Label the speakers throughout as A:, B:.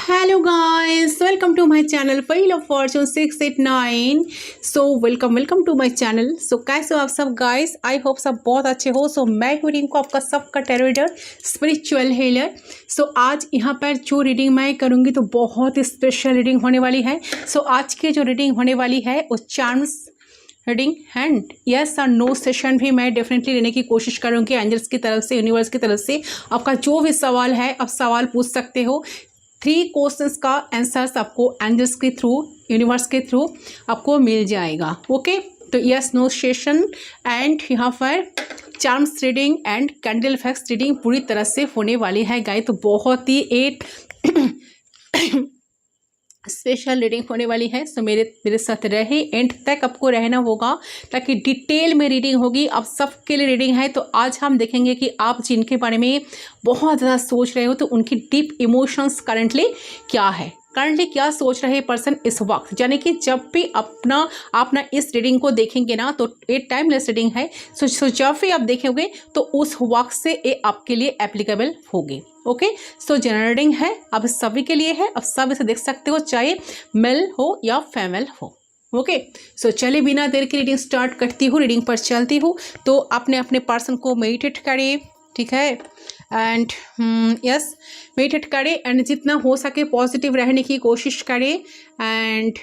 A: Hello guys, welcome to my channel Wheel of Fortune 689। Welcome to my channel. कैसे हो आप सब guys? I hope सब बहुत अच्छे हो। मैं हूँ रिंकू, आपका सबका टैरो रीडर, स्पिरिचुअल हीलर। आज यहाँ पर जो रीडिंग मैं करूँगी तो बहुत स्पेशल रीडिंग होने वाली है। आज की जो रीडिंग होने वाली है वो चार्म्स रीडिंग हैंड यस और नो सेशन भी मैं डेफिनेटली लेने की कोशिश करूँगी एंजल्स की तरफ से, यूनिवर्स की तरफ से। आपका जो भी सवाल है आप सवाल पूछ सकते हो। 3 क्वेश्चंस का आंसर्स आपको एंजल्स के थ्रू, यूनिवर्स के थ्रू आपको मिल जाएगा। ओके, तो यस नो सेशन एंड यहाँ पर charms reading and candle effects reading पूरी तरह से होने वाली है गाइस। तो बहुत ही एक स्पेशल रीडिंग होने वाली है। मेरे साथ रहे, एंड तक आपको रहना होगा ताकि डिटेल में रीडिंग होगी। आप सबके लिए रीडिंग है। तो आज हम देखेंगे कि आप जिनके बारे में बहुत ज़्यादा सोच रहे हो तो उनकी डीप इमोशंस करंटली क्या है, करंटली क्या सोच रहे पर्सन इस वक्त। यानी कि जब भी अपना इस रीडिंग को देखेंगे ना तो ये टाइमलेस रीडिंग है। सो जब भी आप देखेंगे तो उस वक्त से ये आपके लिए एप्लीकेबल होगी। ओके, जनरल रीडिंग है, अब सभी के लिए है। अब सब इसे देख सकते हो, चाहे मेल हो या फीमेल हो। ओके, चलिए बिना देर की रीडिंग स्टार्ट करती हूँ, रीडिंग पर चलती हूँ। तो अपने पर्सन को मेडिटेट करिए, ठीक है, एंड यस मेडिटेट करें एंड जितना हो सके पॉजिटिव रहने की कोशिश करें। एंड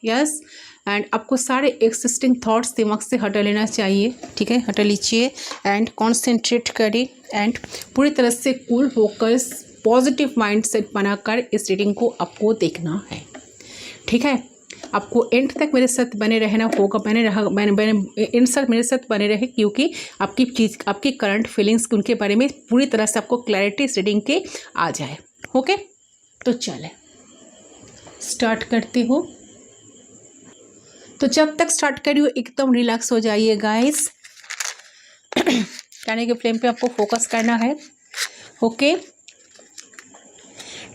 A: यस एंड आपको सारे एक्सिस्टिंग थॉट्स दिमाग से हटा लेना चाहिए, ठीक है, हटा लीजिए एंड कॉन्सेंट्रेट करें एंड पूरी तरह से कूल फोकस पॉजिटिव माइंडसेट बनाकर इस रीडिंग को आपको देखना है, ठीक है। आपको एंड तक मेरे साथ बने रहना होगा, इन सब मेरे साथ बने रहे, क्योंकि आपकी करंट फीलिंग्स उनके बारे में पूरी तरह से आपको क्लैरिटी इस रीडिंग के आ जाए। ओके, तो चले स्टार्ट करती हूँ। तो जब तक स्टार्ट करी हो एकदम रिलैक्स हो जाइए गाइस। कहने के फ्लेम पे आपको फोकस करना है। ओके,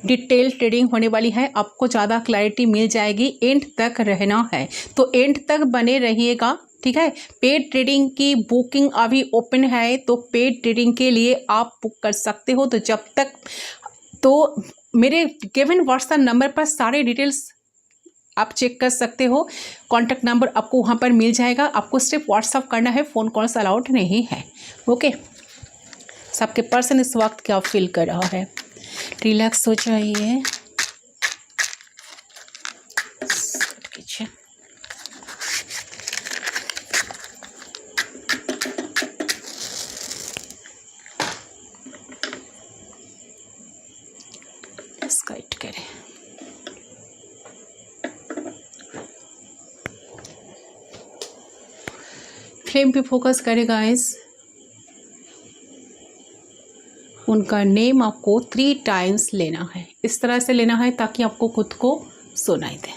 A: डिटेल ट्रेडिंग होने वाली है, आपको ज़्यादा क्लैरिटी मिल जाएगी। एंड तक रहना है, तो एंड तक बने रहिएगा, ठीक है। पेड ट्रेडिंग की बुकिंग अभी ओपन है, तो पेड ट्रेडिंग के लिए आप बुक कर सकते हो। तो जब तक तो मेरे गिवन व्हाट्सएप नंबर पर सारे डिटेल्स आप चेक कर सकते हो। कॉन्टैक्ट नंबर आपको वहाँ पर मिल जाएगा, आपको सिर्फ व्हाट्सएप करना है, फ़ोन कॉल्स अलाउड नहीं है। ओके, सबके पर्सन इस वक्त क्या फील कर रहा है, रिलैक्स हो जाइए। गाइड करें, फ्लेम पे फोकस करें गाइस। उनका नेम आपको 3 टाइम्स लेना है, इस तरह से लेना है ताकि आपको खुद को सुनाई दे।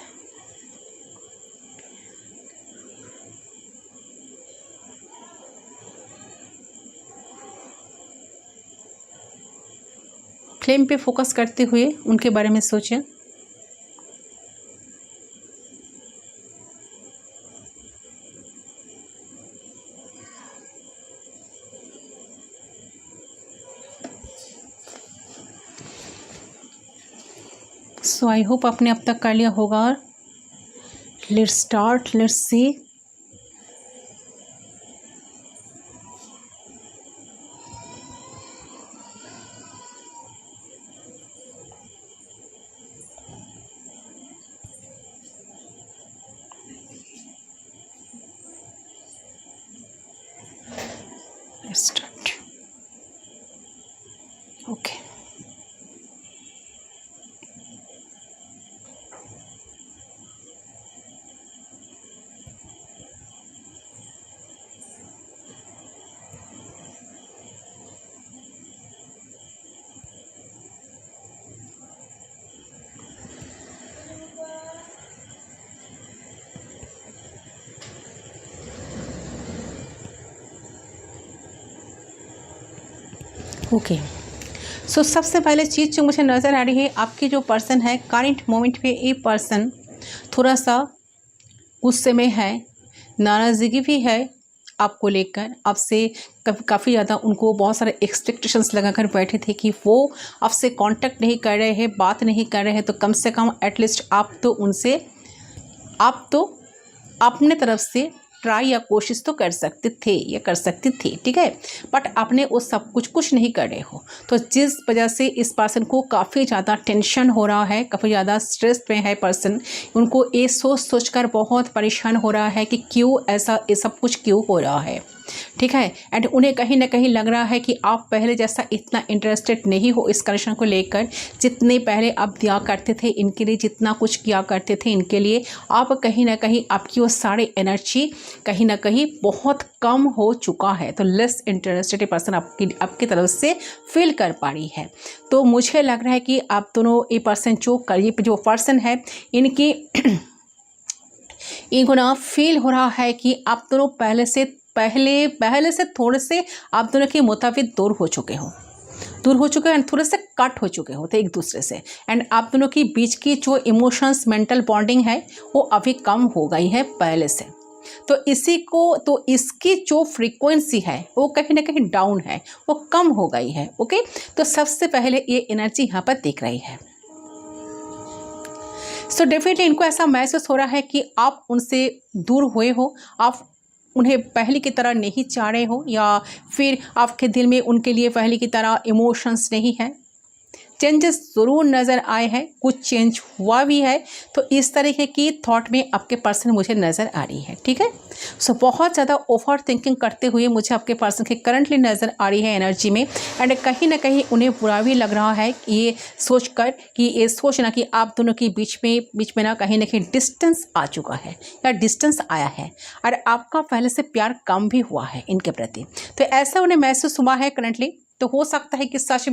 A: फ्लेम पे फोकस करते हुए उनके बारे में सोचें। सो आई होप आपने अब तक कर लिया होगा। Let's start, let's see. Let's start. Okay, okay. सबसे पहले चीज़ जो मुझे नज़र आ रही है, आपके जो पर्सन है करंट मोमेंट पे ये पर्सन थोड़ा सा गुस्से में है, नाराज़गी भी है, आपको लेकर आपसे काफ़ी ज़्यादा उनको बहुत सारे एक्सपेक्टेशंस लगा कर बैठे थे कि वो आपसे कांटेक्ट नहीं कर रहे हैं, बात नहीं कर रहे हैं, तो कम से कम एटलीस्ट आप तो अपने तरफ से ट्राई या कोशिश तो कर सकते थे या कर सकती थी, ठीक है। बट आपने वो सब कुछ नहीं कर रहे हो, तो जिस वजह से इस पर्सन को काफ़ी ज़्यादा टेंशन हो रहा है, काफ़ी ज़्यादा स्ट्रेस में है पर्सन। उनको ये सोच कर बहुत परेशान हो रहा है कि क्यों ऐसा ये सब कुछ क्यों हो रहा है, ठीक है। एंड उन्हें कहीं ना कहीं लग रहा है कि आप पहले जैसा इतना इंटरेस्टेड नहीं हो इस कनेक्शन को लेकर, जितने पहले आप दिया करते थे इनके लिए, जितना कुछ किया करते थे इनके लिए, आप कहीं ना कहीं आपकी वो सारी एनर्जी कहीं ना कहीं बहुत कम हो चुका है। तो लेस इंटरेस्टेड पर्सन आपकी तरफ से फील कर पा रही है। तो मुझे लग रहा है कि आप दोनों ये पर्सन जो करीब जो पर्सन है इनकी इनको ना फील हो रहा है कि आप दोनों पहले से थोड़े से आप दोनों के मुताबिक दूर हो चुके हैं, थोड़े से कट हो चुके होते एक दूसरे से। एंड आप दोनों के बीच की जो इमोशंस मेंटल बॉन्डिंग है वो अभी कम हो गई है पहले से। तो इसकी जो फ्रीक्वेंसी है वो कहीं ना कहीं डाउन है, वो कम हो गई है। ओके, तो सबसे पहले ये एनर्जी यहाँ पर दिख रही है। सो डेफिनेटली इनको ऐसा महसूस हो रहा है कि आप उनसे दूर हुए हो, आप उन्हें पहले की तरह नहीं चाह रहे हो, या फिर आपके दिल में उनके लिए पहले की तरह इमोशंस नहीं है। चेंजेस ज़रूर नज़र आए हैं, कुछ चेंज हुआ भी है। तो इस तरीके की थॉट में आपके पर्सन मुझे नज़र आ रही है, ठीक है। सो बहुत ज़्यादा ओवर थिंकिंग करते हुए मुझे आपके पर्सन की करंटली नज़र आ रही है एनर्जी में। एंड कहीं ना कहीं उन्हें बुरा भी लग रहा है कि ये सोचना कि आप दोनों के बीच में ना कहीं डिस्टेंस आ चुका है या डिस्टेंस आया है, और आपका पहले से प्यार कम भी हुआ है इनके प्रति। तो ऐसा उन्हें महसूस हुआ है करंटली। तो हो सकता है कि सच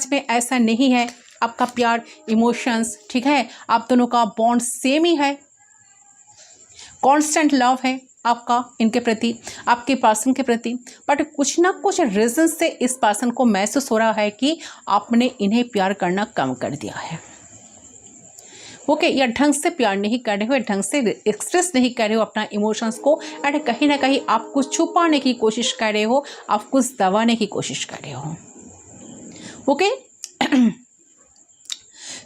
A: में ऐसा नहीं है, आपका प्यार इमोशंस, ठीक है, आप दोनों का बॉन्ड सेम ही है, कांस्टेंट लव है आपका इनके प्रति, आपके पर्सन के प्रति। बट कुछ ना कुछ रीजन से इस पर्सन को महसूस हो रहा है कि आपने इन्हें प्यार करना कम कर दिया है। ओके, या ढंग से प्यार नहीं कर रहे हो, ढंग से एक्सप्रेस नहीं कर रहे हो अपना इमोशंस को, एंड कहीं ना कहीं आप कुछ छुपाने की कोशिश कर रहे हो, आप कुछ दबाने की कोशिश कर रहे हो। ओके,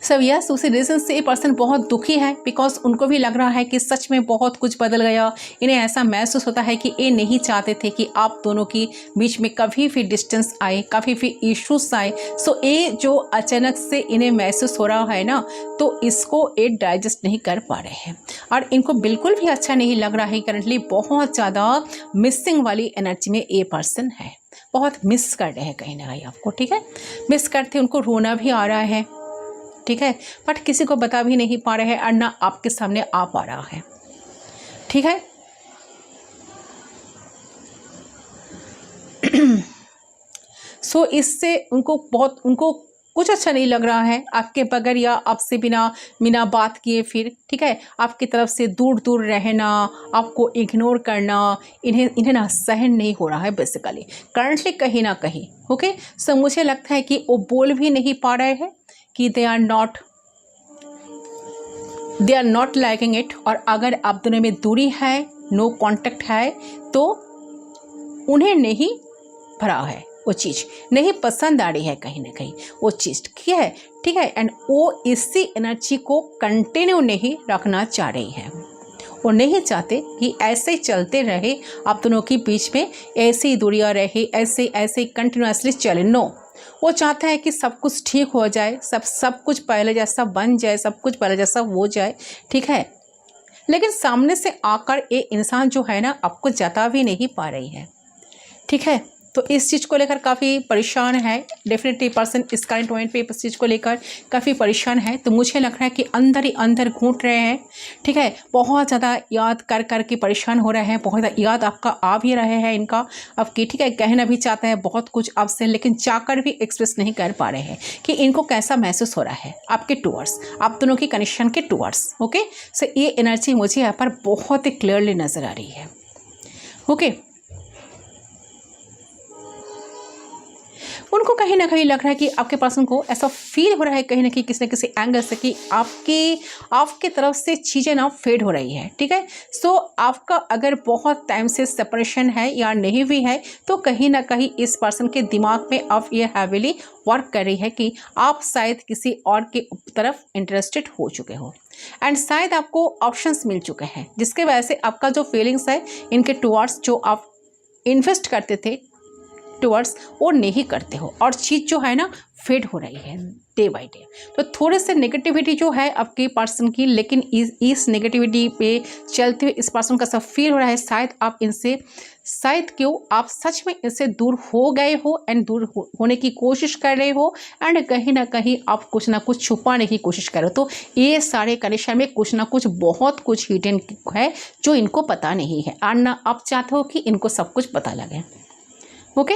A: सब यस, उसी रीज़न से ये पर्सन बहुत दुखी है, बिकॉज उनको भी लग रहा है कि सच में बहुत कुछ बदल गया। इन्हें ऐसा महसूस होता है कि ये नहीं चाहते थे कि आप दोनों के बीच में कभी भी डिस्टेंस आए, कभी भी इश्यूज आए। सो ये जो अचानक से इन्हें महसूस हो रहा है ना, तो इसको ये डाइजेस्ट नहीं कर पा रहे हैं, और इनको बिल्कुल भी अच्छा नहीं लग रहा है। करंटली बहुत ज़्यादा मिसिंग वाली एनर्जी में ये पर्सन है, बहुत मिस कर रहे हैं कहीं ना कहीं आपको, ठीक है। मिस करते उनको रोना भी आ रहा है, ठीक है, बट किसी को बता भी नहीं पा रहे हैं, और ना आपके सामने आ पा रहा है, ठीक है। सो इससे उनको कुछ अच्छा नहीं लग रहा है आपके बगैर, या आपसे बिना बात किए फिर, ठीक है, आपकी तरफ से दूर रहना, आपको इग्नोर करना, इन्हें ना सहन नहीं हो रहा है बेसिकली करंटली कहीं ना कहीं। ओके, सो मुझे लगता है कि वो बोल भी नहीं पा रहे हैं कि they are not liking it. और अगर आप दोनों में दूरी है, नो कांटेक्ट है, तो उन्हें नहीं भरा है, वो चीज़ नहीं पसंद आ रही है कहीं ना कहीं वो चीज़, ठीक है। एंड वो इसी एनर्जी को कंटिन्यू नहीं रखना चाह रही है, वो नहीं चाहते कि ऐसे ही चलते रहे आप दोनों के बीच में, ऐसे ही दूरियां रहे, ऐसे कंटिन्यूसली चले। नो, वो चाहता है कि सब कुछ ठीक हो जाए, सब कुछ पहले जैसा बन जाए, सब कुछ पहले जैसा हो जाए, ठीक है। लेकिन सामने से आकर ये इंसान जो है ना, आपको जता भी नहीं पा रही है, ठीक है। तो इस चीज़ को लेकर काफ़ी परेशान है डेफिनेटली पर्सन, इस करंट पॉइंट पे इस चीज़ को लेकर काफ़ी परेशान है। तो मुझे लग रहा है कि अंदर ही अंदर घूट रहे हैं, ठीक है, बहुत ज़्यादा याद कर के परेशान हो रहे हैं, बहुत ज़्यादा याद आपका आ भी रहे हैं इनका आपकी, ठीक है। कहना भी चाहते हैं बहुत कुछ आपसे, लेकिन चाहकर भी एक्सप्रेस नहीं कर पा रहे हैं कि इनको कैसा महसूस हो रहा है आपके टूवर्ड्स, आप दोनों की कनेक्शन के टूवर्ड्स। ओके, सो ये एनर्जी मुझे यहाँ पर बहुत ही क्लियरली नज़र आ रही है। ओके, उनको कहीं ना कहीं लग रहा है कि आपके पर्सन को ऐसा फील हो रहा है कहीं ना कहीं किसी न किसी एंगल से कि आपके तरफ से चीज़ें ना फेड हो रही है, ठीक है। सो आपका अगर बहुत टाइम से सेपरेशन है या नहीं भी है तो कहीं ना कहीं इस पर्सन के दिमाग में अब ये हैविली वर्क कर रही है कि आप शायद किसी और के तरफ इंटरेस्टेड हो चुके हो एंड शायद आपको ऑप्शंस मिल चुके हैं जिसके वजह से आपका जो फीलिंग्स है इनके टुवर्ड्स जो आप इन्वेस्ट करते थे टुवर्ड्स वो नहीं करते हो और चीज़ जो है ना फेड हो रही है डे बाय डे। तो थोड़े से नेगेटिविटी जो है आपके पर्सन की, लेकिन इस नेगेटिविटी पे चलते हुए इस पर्सन का सब फील हो रहा है शायद आप इनसे शायद क्यों आप सच में इनसे दूर हो गए हो एंड दूर होने की कोशिश कर रहे हो एंड कहीं ना कहीं आप कुछ ना कुछ छुपाने की कोशिश कर रहे हो। तो ये सारे कनेक्शन में कुछ ना कुछ बहुत कुछ हिडन है जो इनको पता नहीं है और ना आप चाहते हो कि इनको सब कुछ पता लगे। ओके,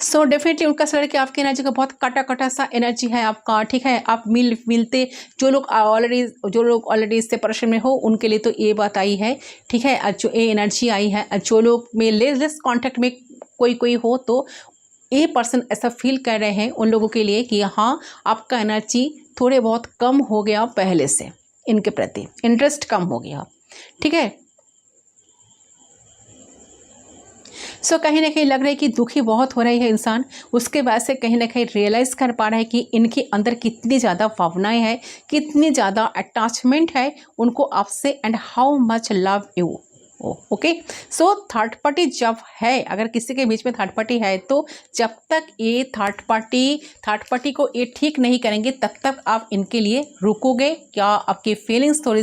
A: सो डेफिनेटली उनका सर कि आपकी एनर्जी का बहुत कटा कटा सा एनर्जी है आपका, ठीक है। आप मिलते जो लोग ऑलरेडी सेपरेशन में हो उनके लिए तो ये बात आई है, ठीक है। जो ये एनर्जी आई है, जो लोग में लेस कॉन्टैक्ट में कोई हो तो ये पर्सन ऐसा फील कर रहे हैं उन लोगों के लिए कि हाँ आपका एनर्जी थोड़े बहुत कम हो गया, पहले से इनके प्रति इंटरेस्ट कम हो गया, ठीक है। सो कहीं ना कहीं लग रहा है कि दुखी बहुत हो रही है इंसान, उसके बाद से कहीं ना कहीं रियलाइज़ कर पा रहा है कि इनके अंदर कितनी ज़्यादा भावनाएं हैं, कितनी ज़्यादा अटैचमेंट है उनको आपसे and how much love you. Okay, so third party जब है, अगर किसी के बीच में थर्ड पार्टी है तो जब तक ये थर्ड पार्टी को ये ठीक नहीं करेंगे तब तक आप इनके लिए रुकोगे क्या? आपकी फीलिंग्स थोड़ी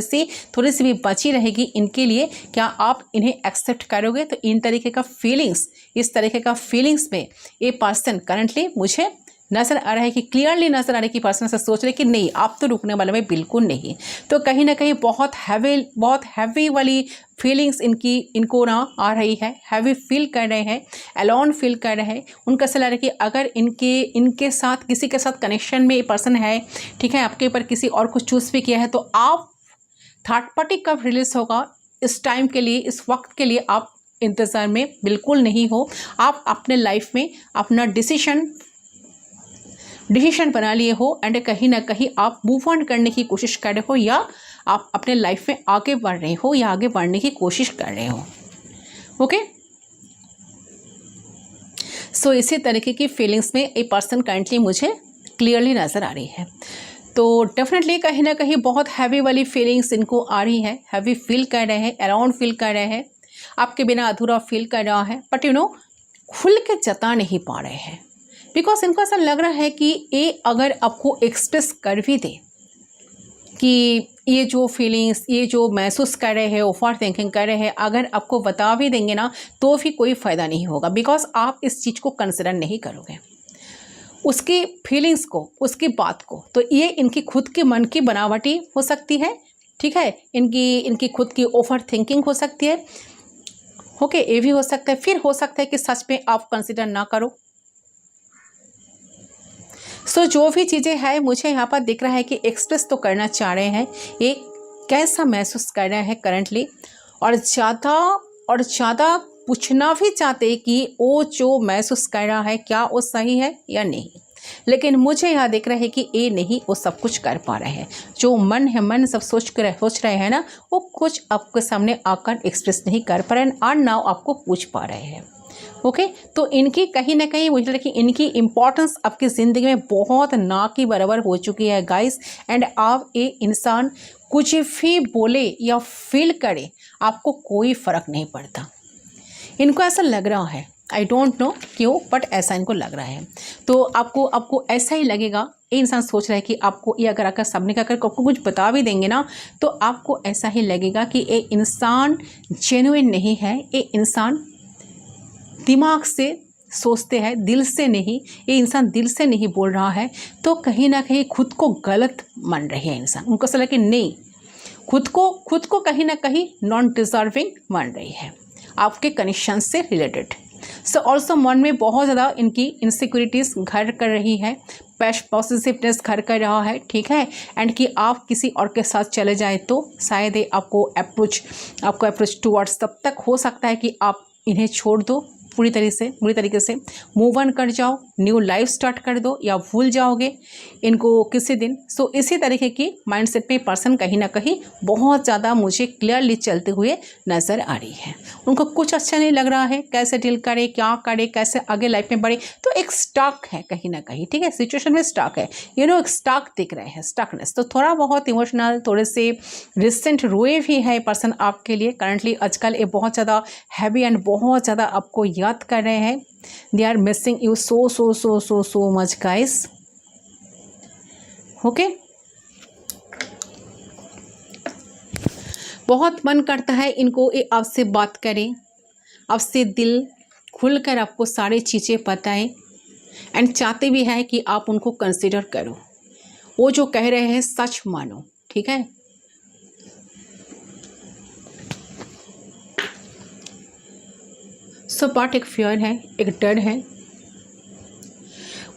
A: सी भी बची रहेगी इनके लिए, क्या आप इन्हें एक्सेप्ट करोगे? तो इस तरीके का फीलिंग्स में ये पर्सन करंटली मुझे नज़र आ रहा है कि क्लियरली नज़र आ रहा है कि पर्सन से सोच रहे कि नहीं आप तो रुकने वाले में बिल्कुल नहीं। तो कहीं ना कहीं बहुत हैवी वाली फीलिंग्स इनको ना आ रही है, हैवी फील कर रहे हैं, अलोन फील कर रहे हैं। उनका ऐसा लग रहा है कि अगर इनके साथ किसी के साथ कनेक्शन में ये पर्सन है, ठीक है, आपके ऊपर किसी और कुछ चूज़ भी किया है तो आप थर्ड पार्टी कब रिलीज होगा इस टाइम के लिए, इस वक्त के लिए आप इंतज़ार में बिल्कुल नहीं हो। आप अपने लाइफ में अपना डिसीजन बना लिए हो एंड कहीं ना कहीं आप मूव ऑन करने की कोशिश कर रहे हो या आप अपने लाइफ में आगे बढ़ रहे हो या आगे बढ़ने की कोशिश कर रहे हो। ओके, सो इसी तरीके की फीलिंग्स में एक पर्सन करंटली मुझे क्लियरली नज़र आ रही है। तो डेफिनेटली कहीं ना कहीं बहुत हैवी वाली फीलिंग्स इनको आ रही है, हैवी फील कर रहे हैं, अराउंड फील कर रहे हैं, आपके बिना अधूरा फील कर रहा है, बट खुल के जता नहीं पा रहे हैं बिकॉज इनको ऐसा लग रहा है कि ये अगर आपको एक्सप्रेस कर भी दे कि ये जो फीलिंग्स, ये जो महसूस कर रहे हैं, ओवर थिंकिंग कर रहे हैं, अगर आपको बता भी देंगे ना तो भी कोई फ़ायदा नहीं होगा बिकॉज आप इस चीज़ को कंसिडर नहीं करोगे, उसकी फीलिंग्स को, उसकी बात को। तो ये इनकी खुद के मन की बनावटी हो सकती है, ठीक है, इनकी खुद की ओवर थिंकिंग हो सकती है। ओके, ये भी हो सकता है। फिर हो सकता है कि सच में आप कंसिडर ना करो। सो जो भी चीज़ें हैं मुझे यहाँ पर दिख रहा है कि एक्सप्रेस तो करना चाह रहे हैं, एक कैसा महसूस कर रहे हैं करंटली, और ज़्यादा पूछना भी चाहते हैं कि वो जो महसूस कर रहा है क्या वो सही है या नहीं। लेकिन मुझे यहाँ दिख रहा है कि ये नहीं वो सब कुछ कर पा रहे हैं, जो मन सब सोच रहे हैं ना वो कुछ आपके सामने आकर एक्सप्रेस नहीं कर पा रहे हैं और ना आपको पूछ पा रहे हैं। ओके, तो इनकी कहीं ना कहीं मुझे लगता है कि इनकी इम्पोर्टेंस आपकी ज़िंदगी में बहुत ना की बराबर हो चुकी है गाइस। एंड आप ये इंसान कुछ भी बोले या फील करे आपको कोई फ़र्क नहीं पड़ता। इनको ऐसा लग रहा है, आई डोंट नो क्यों, बट ऐसा इनको लग रहा है। तो आपको ऐसा ही लगेगा, ये इंसान सोच रहा है कि आपको ये अगर आकर सामने का आपको कुछ बता भी देंगे ना तो आपको ऐसा ही लगेगा कि ये इंसान जेन्युइन नहीं है, ये इंसान दिमाग से सोचते हैं, दिल से नहीं, ये इंसान दिल से नहीं बोल रहा है। तो कहीं ना कहीं खुद को गलत मान रही है इंसान, उनको ऐसा लगे कि नहीं, खुद को कहीं ना कहीं नॉन डिजर्विंग मान रही है आपके कनेक्शन से रिलेटेड। सो ऑल्सो मन में बहुत ज़्यादा इनकी इनसिक्योरिटीज़ घर कर रही है, पॉजिटिवनेस घर कर रहा है, ठीक है। एंड कि आप किसी और के साथ चले जाए तो शायद आपको अप्रोच टूवर्ड्स तब तक हो सकता है कि आप इन्हें छोड़ दो, पूरी तरीके से मूव ऑन कर जाओ, न्यू लाइफ स्टार्ट कर दो या भूल जाओगे इनको किसी दिन। सो इसी तरीके की माइंडसेट में पर्सन कहीं ना कहीं बहुत ज़्यादा मुझे क्लियरली चलते हुए नज़र आ रही है। उनको कुछ अच्छा नहीं लग रहा है, कैसे डील करे, क्या करे, कैसे आगे लाइफ में बढ़े। तो एक स्टक है कहीं ना कहीं, ठीक है, सिचुएशन में स्टक है, एक स्टक दिख रहे हैं, स्टकनेस। तो थोड़ा बहुत इमोशनल, थोड़े से रिसेंट रोए भी है पर्सन आपके लिए करंटली। आजकल ये बहुत ज़्यादा हैवी एंड बहुत ज़्यादा आपको याद कर रहे हैं। They are missing you so so so so so much guys. Okay, बहुत मन करता है इनको ये आपसे बात करें, आपसे दिल खुलकर आपको सारी चीज़ें बताएं एंड चाहते भी हैं कि आप उनको कंसिडर करो, वो जो कह रहे हैं सच मानो, ठीक है। सो पार्ट एक फियर है, एक डर है।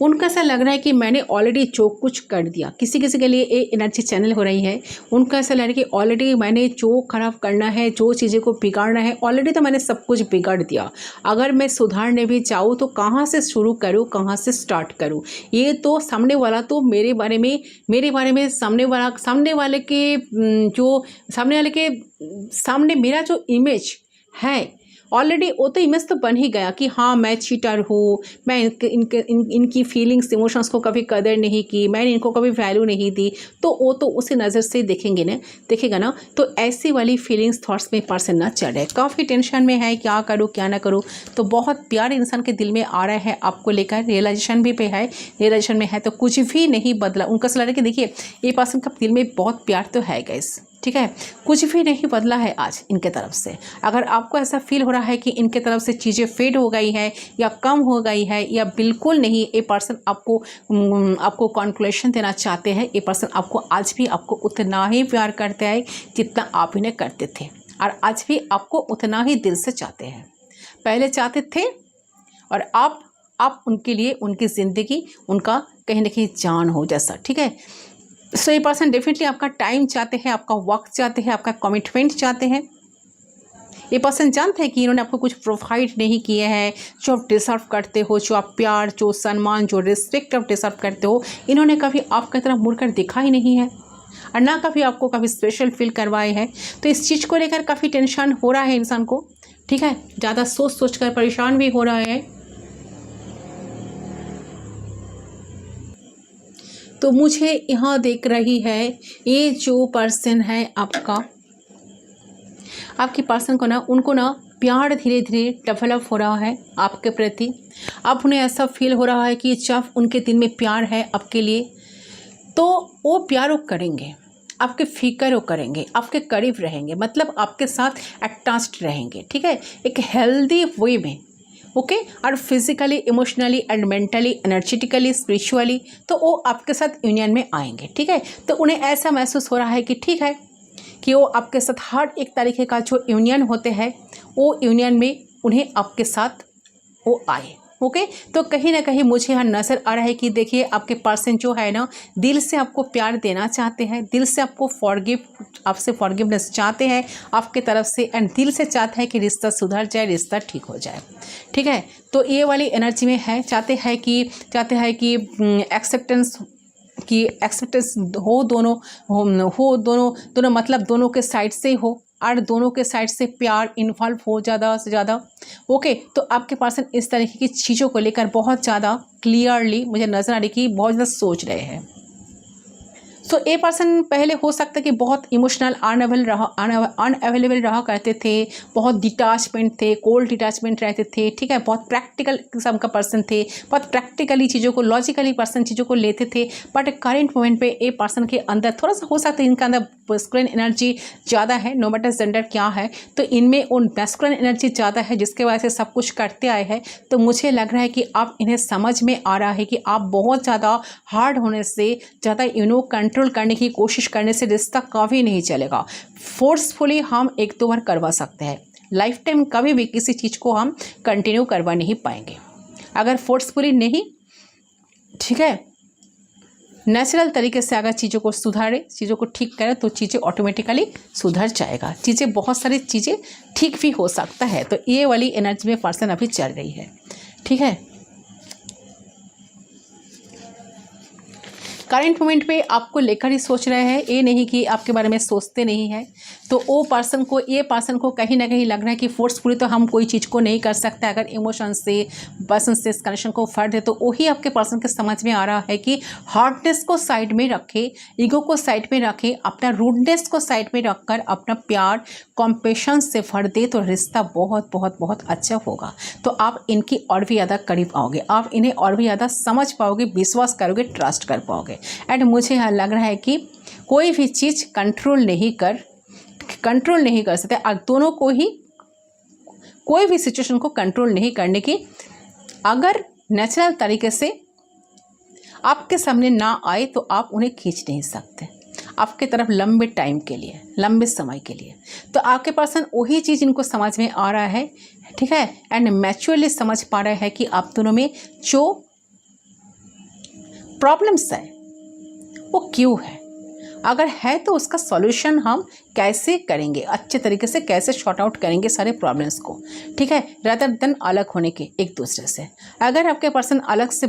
A: उनका ऐसा लग रहा है कि मैंने ऑलरेडी जो कुछ कर दिया, किसी किसी के लिए ये एनर्जी चैनल हो रही है। उनका ऐसा लग रहा है कि ऑलरेडी मैंने जो खराब करना है, जो चीज़ें को बिगाड़ना है, ऑलरेडी तो मैंने सब कुछ बिगाड़ दिया। अगर मैं सुधारने भी चाहूँ तो कहाँ से शुरू करूँ, कहाँ से स्टार्ट करूँ। ये तो सामने वाला तो मेरे बारे में सामने वाले के सामने मेरा जो इमेज है ऑलरेडी वो तो इमेज तो बन ही गया कि हाँ मैं चीटर हूँ, मैं इनकी फीलिंग्स इमोशंस को कभी कदर नहीं की, मैंने इनको कभी वैल्यू नहीं दी। तो वो तो उसी नज़र से देखेगा ना। तो ऐसी वाली फीलिंग्स थॉट्स में पर्सन ना चढ़े, काफ़ी टेंशन में है, क्या करूँ क्या ना करूँ। तो बहुत प्यार इंसान के दिल में आ रहा है आपको लेकर, रियलाइजेशन में है तो कुछ भी नहीं बदला। उनका सलाह है कि देखिए ये पर्सन का दिल में बहुत प्यार तो है गाइस, ठीक है, कुछ भी नहीं बदला है आज इनके तरफ से। अगर आपको ऐसा फील हो रहा है कि इनके तरफ से चीज़ें फेड हो गई है या कम हो गई है या बिल्कुल नहीं, ये पर्सन आपको कॉन्क्लूशन देना चाहते हैं। ये पर्सन आज भी आपको उतना ही प्यार करते हैं जितना आप इन्हें करते थे, और आज भी आपको उतना ही दिल से चाहते हैं। पहले चाहते थे और आप उनके लिए उनकी ज़िंदगी उनका कहीं ना कहीं जान हो जैसा, ठीक है। सो ये पर्सन डेफिनेटली आपका टाइम चाहते हैं, आपका वक्त चाहते हैं, आपका कमिटमेंट चाहते हैं। ये पर्सन जानते हैं कि इन्होंने आपको कुछ प्रोवाइड नहीं किए हैं जो आप डिजर्व करते हो, जो आप प्यार, जो सम्मान, जो रिस्पेक्ट आप डिजर्व करते हो, इन्होंने कभी आपकी तरफ मुड़कर देखा ही नहीं है और ना कभी आपको कभी स्पेशल फील करवाए हैं। तो इस चीज़ को लेकर काफ़ी टेंशन हो रहा है इंसान को, ठीक है, ज़्यादा सोच कर परेशान भी हो रहा है। तो मुझे यहाँ देख रही है ये जो पर्सन है आपके पर्सन को ना, उनको ना प्यार धीरे धीरे डेवलप हो रहा है आपके प्रति। अब उन्हें ऐसा फील हो रहा है कि जब उनके दिल में प्यार है आपके लिए तो वो प्यार करेंगे, आपके फिक्र करेंगे, आपके करीब रहेंगे, मतलब आपके साथ अटैच्ड रहेंगे, ठीक है, एक हेल्दी वे में, ओके। और physically, emotionally and mentally, energetically, spiritually तो वो आपके साथ यूनियन में आएंगे, ठीक है। तो उन्हें ऐसा महसूस हो रहा है कि ठीक है कि वो आपके साथ हर एक तरीके का जो यूनियन होते हैं वो यूनियन में उन्हें आपके साथ वो आए, ओके। तो कहीं ना कहीं मुझे यहाँ नज़र आ रहा है कि देखिए आपके पर्सन जो है ना दिल से आपको प्यार देना चाहते हैं, दिल से आपसे फॉरगिवनेस चाहते हैं आपके तरफ से, एंड दिल से चाहते हैं कि रिश्ता सुधर जाए, रिश्ता ठीक हो जाए, ठीक है। तो ये वाली एनर्जी में है, चाहते हैं कि एक्सेप्टेंस हो दोनों, मतलब दोनों के साइड से हो और दोनों के साइड से प्यार इन्वॉल्व हो ज़्यादा से ज़्यादा, ओके। तो आपके पर्सन इस तरीके की चीज़ों को लेकर बहुत ज़्यादा क्लियरली मुझे नज़र आ रही कि बहुत ज़्यादा सोच रहे हैं। सो ए पर्सन पहले हो सकता है कि बहुत इमोशनल अनअवेलेबल रहा करते थे, बहुत डिटैचमेंट थे, कोल्ड डिटैचमेंट रहते थे, ठीक है, बहुत प्रैक्टिकल किस्म का पर्सन थे, बहुत प्रैक्टिकली चीज़ों को, लॉजिकली पर्सन चीज़ों को लेते थे। बट करेंट मोमेंट पे ए पर्सन के अंदर थोड़ा सा हो सकता है इनके अंदर मैस्कुलिन एनर्जी ज़्यादा है, नो मैटर जेंडर क्या है, तो इनमें उन मैस्कुलिन एनर्जी ज़्यादा है जिसके वजह से सब कुछ करते आए हैं। तो मुझे लग रहा है कि आप इन्हें समझ में आ रहा है कि आप बहुत ज़्यादा हार्ड होने से, ज़्यादा कंट्रोल करने की कोशिश करने से रिश्ता कभी नहीं चलेगा। फोर्सफुली हम एक दो बार करवा सकते हैं, लाइफ टाइम कभी भी किसी चीज़ को हम कंटिन्यू करवा नहीं पाएंगे अगर फोर्सफुली नहीं, ठीक है, नेचुरल तरीके से अगर चीज़ों को सुधारे, चीज़ों को ठीक करें तो चीज़ें ऑटोमेटिकली सुधर जाएगा, चीज़ें बहुत सारी चीज़ें ठीक भी हो सकता है। तो ये वाली एनर्जी में पर्सन अभी चल रही है, ठीक है। करंट मोमेंट पे आपको लेकर ही सोच रहे हैं, ये नहीं कि आपके बारे में सोचते नहीं हैं। तो वो पर्सन को, ये पर्सन को कहीं ना कहीं लग रहा है कि फोर्सफुली तो हम कोई चीज़ को नहीं कर सकते। अगर इमोशन से, पर्सन से इस कनेक्शन को फर्द है तो वही आपके पर्सन के समझ में आ रहा है कि हार्डनेस को साइड में रखे, ईगो को साइड में रखे, अपना रूडनेस को साइड में रखकर अपना प्यार कॉम्पेशन से भर दे तो रिश्ता बहुत बहुत बहुत अच्छा होगा। तो आप इनकी और भी ज़्यादा करीब आओगे, आप इन्हें और भी ज़्यादा समझ पाओगे, विश्वास करोगे, ट्रस्ट कर पाओगे। एंड मुझे यहाँ लग रहा है कि कोई भी चीज़ कंट्रोल नहीं कर सकते। और दोनों को ही कोई भी सिचुएशन को कंट्रोल नहीं करने की, अगर नेचुरल तरीके से आपके सामने ना आए तो आप उन्हें खींच नहीं सकते आपके तरफ लंबे टाइम के लिए, लंबे समय के लिए। तो आपके पर्सन वही चीज़ इनको समझ में आ रहा है, ठीक है। एंड मैच्योरली समझ पा रहे हैं कि आप दोनों में जो प्रॉब्लम्स है वो क्यों है, अगर है तो उसका सॉल्यूशन हम कैसे करेंगे, अच्छे तरीके से कैसे शॉर्ट आउट करेंगे सारे प्रॉब्लम्स को, ठीक है, रादर देन अलग होने के एक दूसरे से। अगर आपके पर्सन अलग से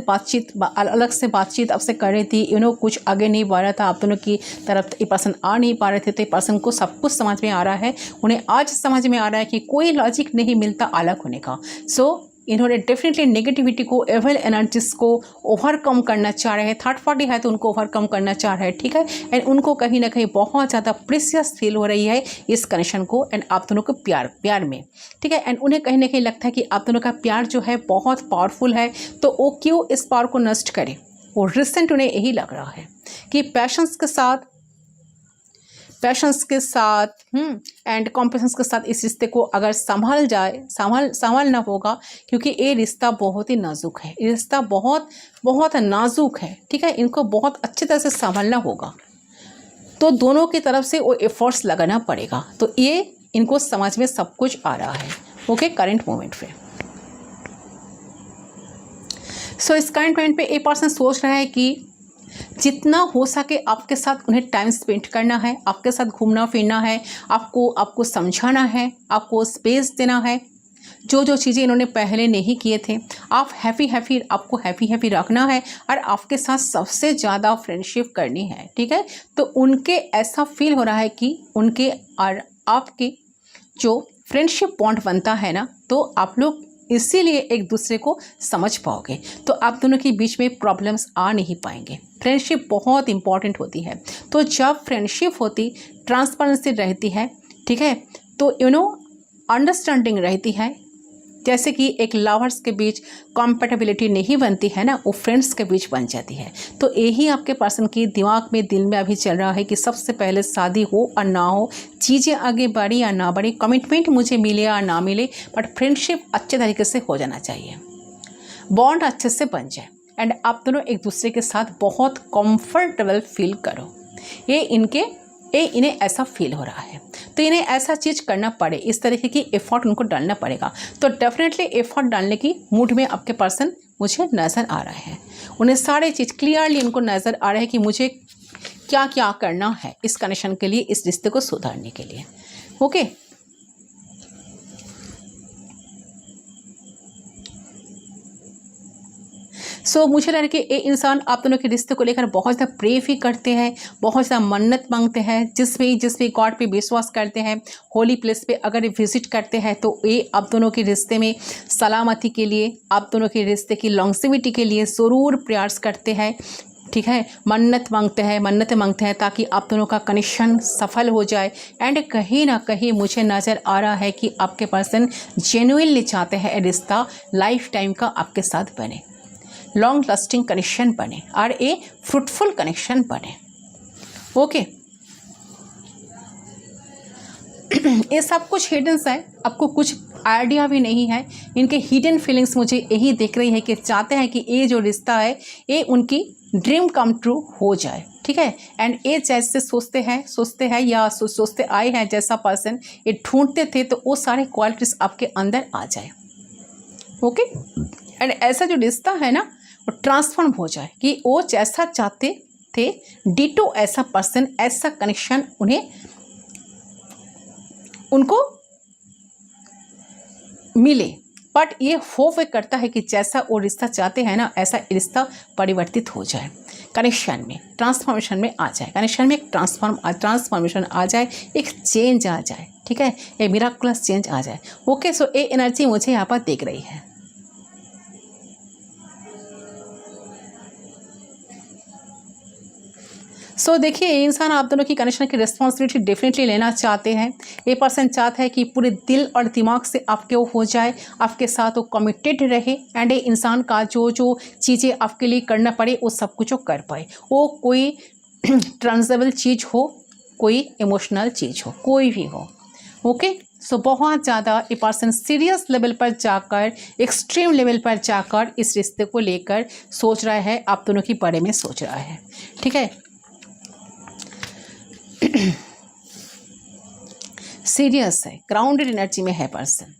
A: बातचीत आपसे कर रही थी, कुछ आगे नहीं बढ़ रहा था, आप दोनों की तरफ ये पर्सन आ नहीं पा रहे थे, तो ये पर्सन को सब कुछ समझ में आ रहा है, उन्हें आज समझ में आ रहा है कि कोई लॉजिक नहीं मिलता अलग होने का। सो इन्होंने डेफिनेटली नेगेटिविटी को, एविल एनर्जीज को ओवरकम करना चाह रहे हैं। थर्ड पार्टी है तो उनको ओवरकम करना चाह रहे हैं, ठीक है। एंड उनको कहीं ना कहीं बहुत ज़्यादा प्रीशियस फील हो रही है इस कनेक्शन को एंड आप दोनों को प्यार में, ठीक है। एंड उन्हें कहीं ना कहीं लगता है कि आप दोनों का प्यार जो है बहुत पावरफुल है, तो वो क्यों इस पावर को नष्ट करे। वो रिसेंट उन्हें यही लग रहा है कि पैशंस के साथ एंड कॉम्पेशंस के साथ इस रिश्ते को अगर संभालना होगा, क्योंकि ये रिश्ता बहुत ही नाजुक है, ये रिश्ता बहुत बहुत नाजुक है, ठीक है। इनको बहुत अच्छी तरह से संभालना होगा, तो दोनों की तरफ से वो एफर्ट्स लगाना पड़ेगा। तो ये इनको समझ में सब कुछ आ रहा है, ओके, करंट मोमेंट पे। सो इस करंट मोमेंट पे एक पर्सन सोच रहा है कि जितना हो सके आपके साथ उन्हें टाइम स्पेंड करना है, आपके साथ घूमना फिरना है, आपको समझाना है, आपको स्पेस देना है। जो चीज़ें इन्होंने पहले नहीं किए थे, आपको हैप्पी रखना है और आपके साथ सबसे ज़्यादा फ्रेंडशिप करनी है, ठीक है। तो उनके ऐसा फील हो रहा है कि उनके और आपके जो फ्रेंडशिप बॉन्ड बनता है ना, तो आप लोग इसीलिए एक दूसरे को समझ पाओगे, तो आप दोनों के बीच में प्रॉब्लम्स आ नहीं पाएंगे। फ्रेंडशिप बहुत इंपॉर्टेंट होती है, तो जब फ्रेंडशिप होती, ट्रांसपेरेंसी रहती है, ठीक है, तो अंडरस्टैंडिंग रहती है। जैसे कि एक लवर्स के बीच कॉम्पेटेबिलिटी नहीं बनती है ना, वो फ्रेंड्स के बीच बन जाती है। तो यही आपके पर्सन की दिमाग में, दिल में अभी चल रहा है कि सबसे पहले शादी हो और ना हो, चीज़ें आगे बढ़ी या ना बढ़ी, कमिटमेंट मुझे मिले या ना मिले, बट फ्रेंडशिप अच्छे तरीके से हो जाना चाहिए, बॉन्ड अच्छे से बन जाए एंड आप दोनों एक दूसरे के साथ बहुत कंफर्टेबल फील करो। इन्हें ऐसा फील हो रहा है, तो इन्हें ऐसा चीज़ करना पड़े, इस तरीके की एफर्ट उनको डालना पड़ेगा। तो डेफिनेटली एफर्ट डालने की मूड में आपके पर्सन मुझे नज़र आ रहा है। उन्हें सारे चीज़ क्लियरली उनको नज़र आ रहा है कि मुझे क्या क्या करना है इस कनेक्शन के लिए, इस रिश्ते को सुधारने के लिए, ओके। सो मुझे लग रहा है कि ये इंसान आप दोनों के रिश्ते को लेकर बहुत ज़्यादा प्रे भी करते हैं, बहुत ज़्यादा मन्नत मांगते हैं, जिस भी गॉड पे विश्वास करते हैं, होली प्लेस पे अगर विजिट करते हैं, तो ये आप दोनों के रिश्ते में सलामती के लिए, आप दोनों के रिश्ते की लॉन्गेविटी के लिए ज़रूर प्रयास करते हैं, ठीक है। मन्नत मांगते हैं ताकि आप दोनों का कनेक्शन सफल हो जाए। एंड कहीं ना कहीं मुझे नज़र आ रहा है कि आपके पर्सन जेन्युइनली चाहते हैं रिश्ता लाइफ टाइम का आपके साथ बने, लॉन्ग लास्टिंग कनेक्शन बने और ए फ्रूटफुल कनेक्शन बने, ओके। ये सब कुछ हिडन्स है, आपको कुछ आइडिया भी नहीं है। इनके हिडन फीलिंग्स मुझे यही दिख रही है कि चाहते हैं कि ये जो रिश्ता है ये उनकी ड्रीम कम ट्रू हो जाए, ठीक है। एंड ये जैसे सोचते हैं या सोचते आए हैं, जैसा पर्सन ये ढूंढते थे, तो वो सारे क्वालिटीज़ आपके अंदर आ जाए, ओके। एंड ऐसा जो रिश्ता है ना, वो ट्रांसफॉर्म हो जाए कि वो जैसा चाहते थे, डिटो ऐसा पर्सन, ऐसा कनेक्शन उनको मिले। बट ये होप करता है कि जैसा वो रिश्ता चाहते हैं ना, ऐसा रिश्ता परिवर्तित हो जाए, कनेक्शन में ट्रांसफॉर्मेशन में आ जाए, कनेक्शन में एक ट्रांसफॉर्मेशन आ जाए, एक चेंज आ जाए, ठीक है, एक मिराकुलस चेंज आ जाए। ओके, सो ये एनर्जी मुझे यहाँ पर दिख रही है। सो देखिए, ये इंसान आप दोनों की कनेक्शन की रिस्पॉन्सिबिलिटी डेफिनेटली लेना चाहते हैं। ये पर्सन चाहता है कि पूरे दिल और दिमाग से आपके वो हो जाए, आपके साथ वो कमिटेड रहे, एंड ये इंसान का जो जो चीज़ें आपके लिए करना पड़े वो सब कुछ वो कर पाए। वो कोई ट्रांजेबल चीज़ हो, कोई इमोशनल चीज़ हो, कोई भी हो। ओके, सो बहुत ज़्यादा ये पर्सन सीरियस लेवल पर जाकर, एक्सट्रीम लेवल पर जाकर इस रिश्ते को लेकर सोच रहा है, आप दोनों के बारे में सोच रहा है, ठीक है। सीरियस है, ग्राउंडेड एनर्जी में है पर्सन।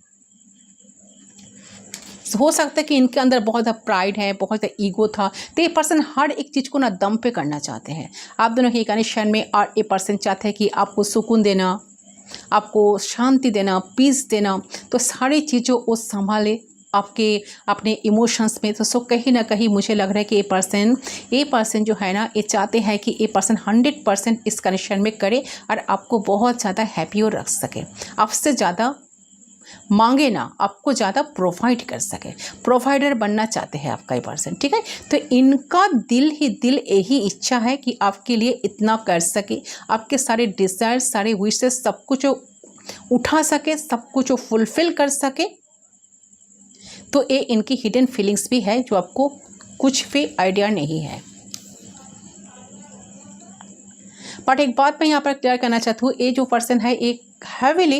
A: हो सकता है कि इनके अंदर बहुत ज़्यादा प्राइड है, बहुत ज़्यादा ईगो था, तो ये पर्सन हर एक चीज़ को ना दम पे करना चाहते हैं आप दोनों के कनेक्शन में। और ये पर्सन चाहते हैं कि आपको सुकून देना, आपको शांति देना, पीस देना, तो सारी चीज़ों को संभाले आपके अपने इमोशंस में। तो सो कहीं ना कहीं मुझे लग रहा है कि ये पर्सन जो है ना, ये चाहते हैं कि ये पर्सन 100% इस कनेक्शन में करे और आपको बहुत ज़्यादा हैप्पी और रख सके, आपसे ज़्यादा मांगे ना, आपको ज़्यादा प्रोवाइड कर सके, प्रोवाइडर बनना चाहते हैं आपका ये पर्सन, ठीक है। तो इनका दिल यही इच्छा है कि आपके लिए इतना कर सके, आपके सारे डिज़ायर, सारे विशेस सब कुछ उठा सके, सब कुछ फुलफिल कर सके। तो ये इनकी हिडन फीलिंग्स भी है जो आपको कुछ भी आइडिया नहीं है। बट एक बात मैं यहाँ पर क्लियर करना चाहती हूँ, ये जो पर्सन है एक हैवीली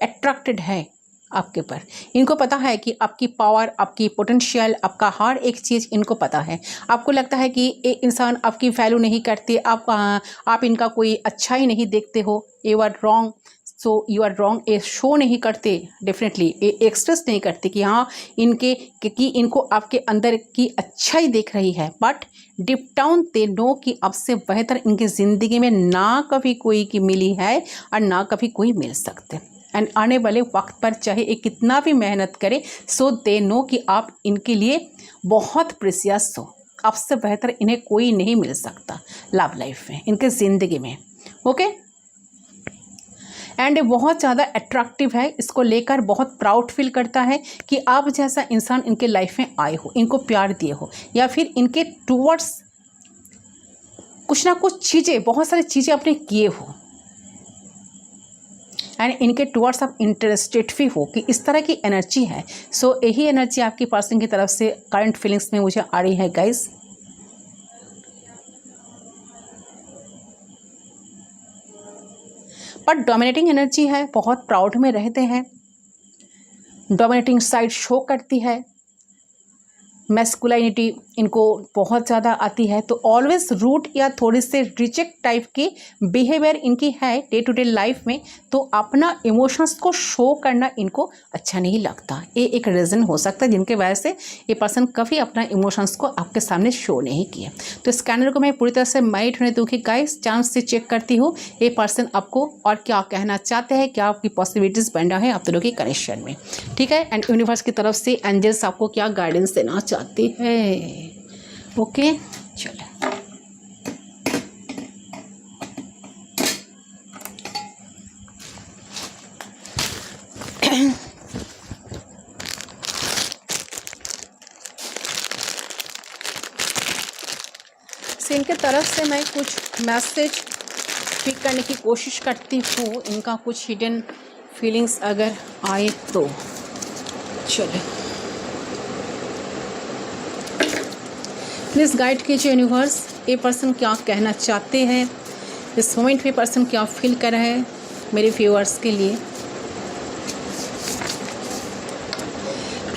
A: अट्रैक्टेड है आपके ऊपर। इनको पता है कि आपकी पावर, आपकी पोटेंशियल, आपका हर एक चीज़ इनको पता है। आपको लगता है कि ये इंसान आपकी वैल्यू नहीं करते, आप इनका कोई अच्छा ही नहीं देखते हो, you are wrong, so you are wrong, ये शो नहीं करते, डेफिनेटली ये एक्सप्रेस नहीं करते कि हाँ कि इनको आपके अंदर की अच्छाई देख रही है। But deep down they know कि आपसे बेहतर इनकी ज़िंदगी में ना कभी कोई की मिली है और ना कभी कोई मिल सकते। एंड आने वाले वक्त पर चाहे ये कितना भी मेहनत करे, सो दे नो कि आप इनके लिए बहुत प्रेशियस हो, आपसे बेहतर इन्हें कोई नहीं मिल सकता लव लाइफ में, इनके ज़िंदगी में। ओके, एंड बहुत ज़्यादा अट्रैक्टिव है, इसको लेकर बहुत प्राउड फील करता है कि आप जैसा इंसान इनके लाइफ में आए हो, इनको प्यार दिए हो, या फिर इनके टूवर्ड्स कुछ ना कुछ चीज़ें, बहुत सारी चीज़ें आपने किए हो, एंड इनके टूवर्ड्स आप इंटरेस्टेड भी हो कि इस तरह की एनर्जी है। सो यही एनर्जी आपकी पर्सन की तरफ से करंट फीलिंग्स में मुझे आ रही है गाइस। बट डोमिनेटिंग एनर्जी है, बहुत प्राउड में रहते हैं, डोमिनेटिंग साइड शो करती है, मैस्कुलिनिटी इनको बहुत ज़्यादा आती है। तो ऑलवेज रूट या थोड़ी से रिजेक्ट टाइप की बिहेवियर इनकी है डे टू डे लाइफ में। तो अपना इमोशंस को शो करना इनको अच्छा नहीं लगता, ये एक रीज़न हो सकता है जिनके वजह से ये पर्सन कभी अपना इमोशंस को आपके सामने शो नहीं किया। तो इस कैंडल को मैं पूरी तरह से माइट होने दूँगी गाइस, चांस से चेक करती हूँ ये पर्सन आपको और क्या कहना चाहते हैं, क्या आपकी पॉसिबिलिटीज़ बन रहा है आप दोनों के कनेक्शन में, ठीक है। एंड यूनिवर्स की तरफ से एंजल्स आपको क्या गाइडेंस देना चाहते हैं। ओके, चलो इनके तरफ से मैं कुछ मैसेज पिक करने की कोशिश करती हूँ, इनका कुछ हिडन फीलिंग्स अगर आए तो। चलो प्लीज़ गाइड कीजिए यूनिवर्स, ये पर्सन क्या कहना चाहते हैं, इस मोमेंट पे पर्सन क्या फील कर रहा है मेरे व्यूअर्स के लिए।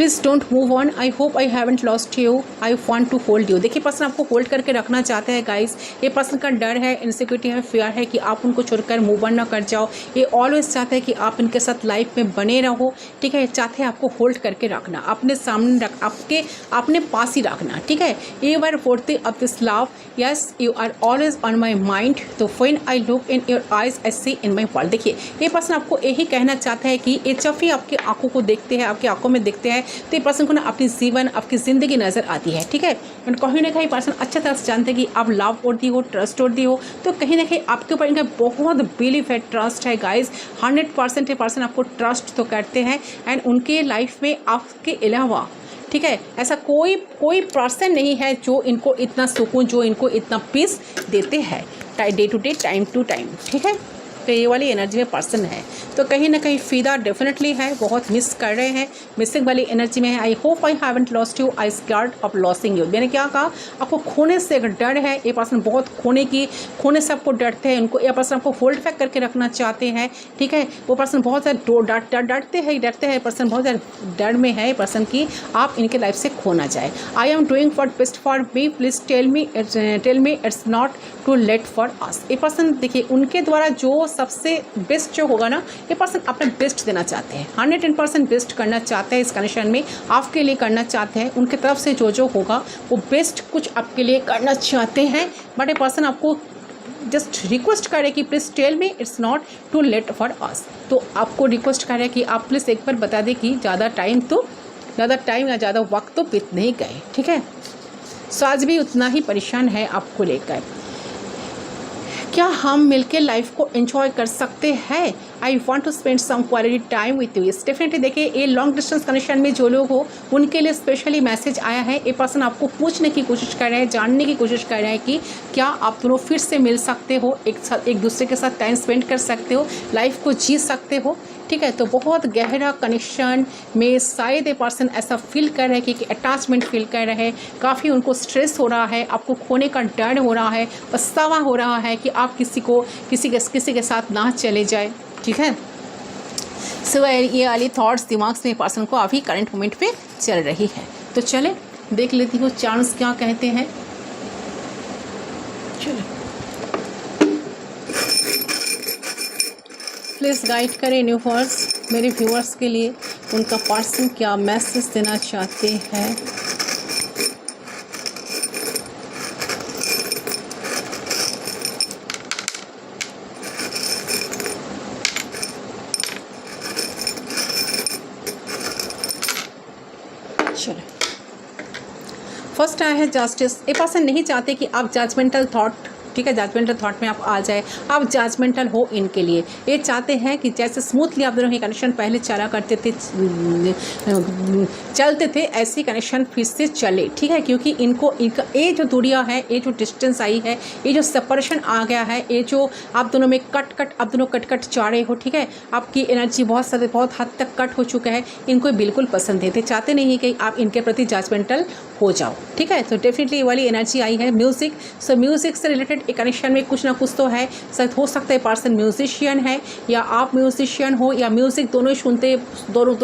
A: Please don't move on, I hope I haven't lost you, I want to hold you. देखिए पर्सन आपको होल्ड करके रखना चाहता है गाइस। ये पर्सन का डर है, इनसिक्योरिटी है, फियर है कि आप उनको छोड़कर मूव ऑन ना कर जाओ। ये ऑलवेज चाहते हैं कि आप इनके साथ लाइफ में बने रहो, ठीक है। चाहते हैं आपको होल्ड करके रखना, अपने सामने रख, आपके अपने पास ही रखना, ठीक है। You are worthy of this love, yes you are always on my mind, तो when I look in your eyes I see in my world. देखिए ये पर्सन आपको यही कहना चाहता है कि ये जब भी आपकी आंखों को देखते हैं, आपकी आंखों में देखते हैं, तो ये पर्सन को ना अपनी जीवन, आपकी ज़िंदगी नज़र आती है, ठीक है। और कहीं ना कहीं पर्सन अच्छा तरह से जानते हैं कि आप लव करती हो, ट्रस्ट करती हो, तो कहीं ना कहीं आपके ऊपर इनका बहुत बिलीफ है, ट्रस्ट है गाइज। 100% ये पर्सन आपको ट्रस्ट तो करते हैं एंड उनके लाइफ में आपके अलावा, ठीक है, ऐसा कोई पर्सन नहीं है जो इनको इतना सुकून, जो इनको इतना पीस देते हैं day to day, time to time, ठीक है। तो ये वाली एनर्जी में पर्सन है, तो कहीं ना कहीं फ़िदा डेफिनेटली है, बहुत मिस कर रहे हैं, मिसिंग वाली एनर्जी में है। आई hope I haven't lost you, I scared of losing you. मैंने क्या कहा, आपको खोने से एक डर है। ये पर्सन बहुत खोने से आपको डरते हैं, उनको ये पर्सन आपको होल्ड बैक करके रखना चाहते हैं, ठीक है। वो पर्सन बहुत ज़्यादा डरते हैं, पर्सन बहुत ज़्यादा डर में है पर्सन की आप इनके लाइफ से खो ना जाए। I am doing for best for me, please tell me it's not too late for us. ये पर्सन देखिए उनके द्वारा जो सबसे बेस्ट जो होगा ना, ये पर्सन अपना बेस्ट देना चाहते हैं, 110% बेस्ट करना चाहते हैं इस कनेक्शन में, आपके लिए करना चाहते हैं। उनके तरफ से जो होगा वो बेस्ट कुछ आपके लिए करना चाहते हैं, बट ये पर्सन आपको जस्ट रिक्वेस्ट करे कि please tell me it's not too late for us. तो आपको रिक्वेस्ट करे कि आप प्लीज़ एक बार बता दें कि ज़्यादा टाइम या ज़्यादा वक्त तो बीत नहीं गए, ठीक है। सो आज भी उतना ही परेशान है आपको लेकर। क्या हम मिलकर लाइफ को एंजॉय कर सकते हैं? I want to spend some quality time with you. इस डेफिनेटली देखिए ये लॉन्ग डिस्टेंस कनेक्शन में जो लोग हो उनके लिए स्पेशली मैसेज आया है। ये पर्सन आपको पूछने की कोशिश कर रहे हैं, जानने की कोशिश कर रहे हैं कि क्या आप दोनों फिर से मिल सकते हो, एक दूसरे के साथ टाइम स्पेंड कर सकते हो, लाइफ को जी सकते हो, ठीक है। तो बहुत गहरा कनेक्शन में शायद ये पर्सन ऐसा फील कर रहे हैं कि अटैचमेंट फील कर रहे हैं, काफ़ी उनको स्ट्रेस हो रहा है, आपको खोने का डर हो रहा है, पछतावा हो रहा है कि आप किसी के साथ ना चले जाए, ठीक है। सो ये वाली थॉट्स दिमाग में पर्सन को अभी करंट मोमेंट पे चल रही है। तो चले देख लेती हूँ चांस क्या कहते हैं। चलो प्लीज़ गाइड करें यूनिवर्स मेरे व्यूअर्स के लिए, उनका पर्सन क्या मैसेज देना चाहते हैं। चलो फर्स्ट आया है जस्टिस। ये पर्सन नहीं चाहते कि आप जजमेंटल थॉट, ठीक है, जजमेंटल थॉट में आप आ जाए, आप जजमेंटल हो इनके लिए। ये चाहते हैं कि जैसे स्मूथली आप दोनों के कनेक्शन पहले चलते थे ऐसी कनेक्शन फिर से चले, ठीक है। क्योंकि इनका ये जो दूरियां है, ये जो डिस्टेंस आई है, ये जो सेपरेशन आ गया है, ये जो आप दोनों में आप दोनों कट जा रहे हो, ठीक है। आपकी एनर्जी बहुत हद तक कट हो चुका है, इनको बिल्कुल पसंद है, तो चाहते नहीं कि आप इनके प्रति जजमेंटल हो जाओ, ठीक है। तो डेफिनेटली ये वाली एनर्जी आई है म्यूज़िक। सो म्यूज़िक से रिलेटेड एक कनेक्शन में कुछ ना कुछ तो है, शायद हो सकता है पर्सन म्यूजिशियन है या आप म्यूजिशियन हो या म्यूज़िक दोनों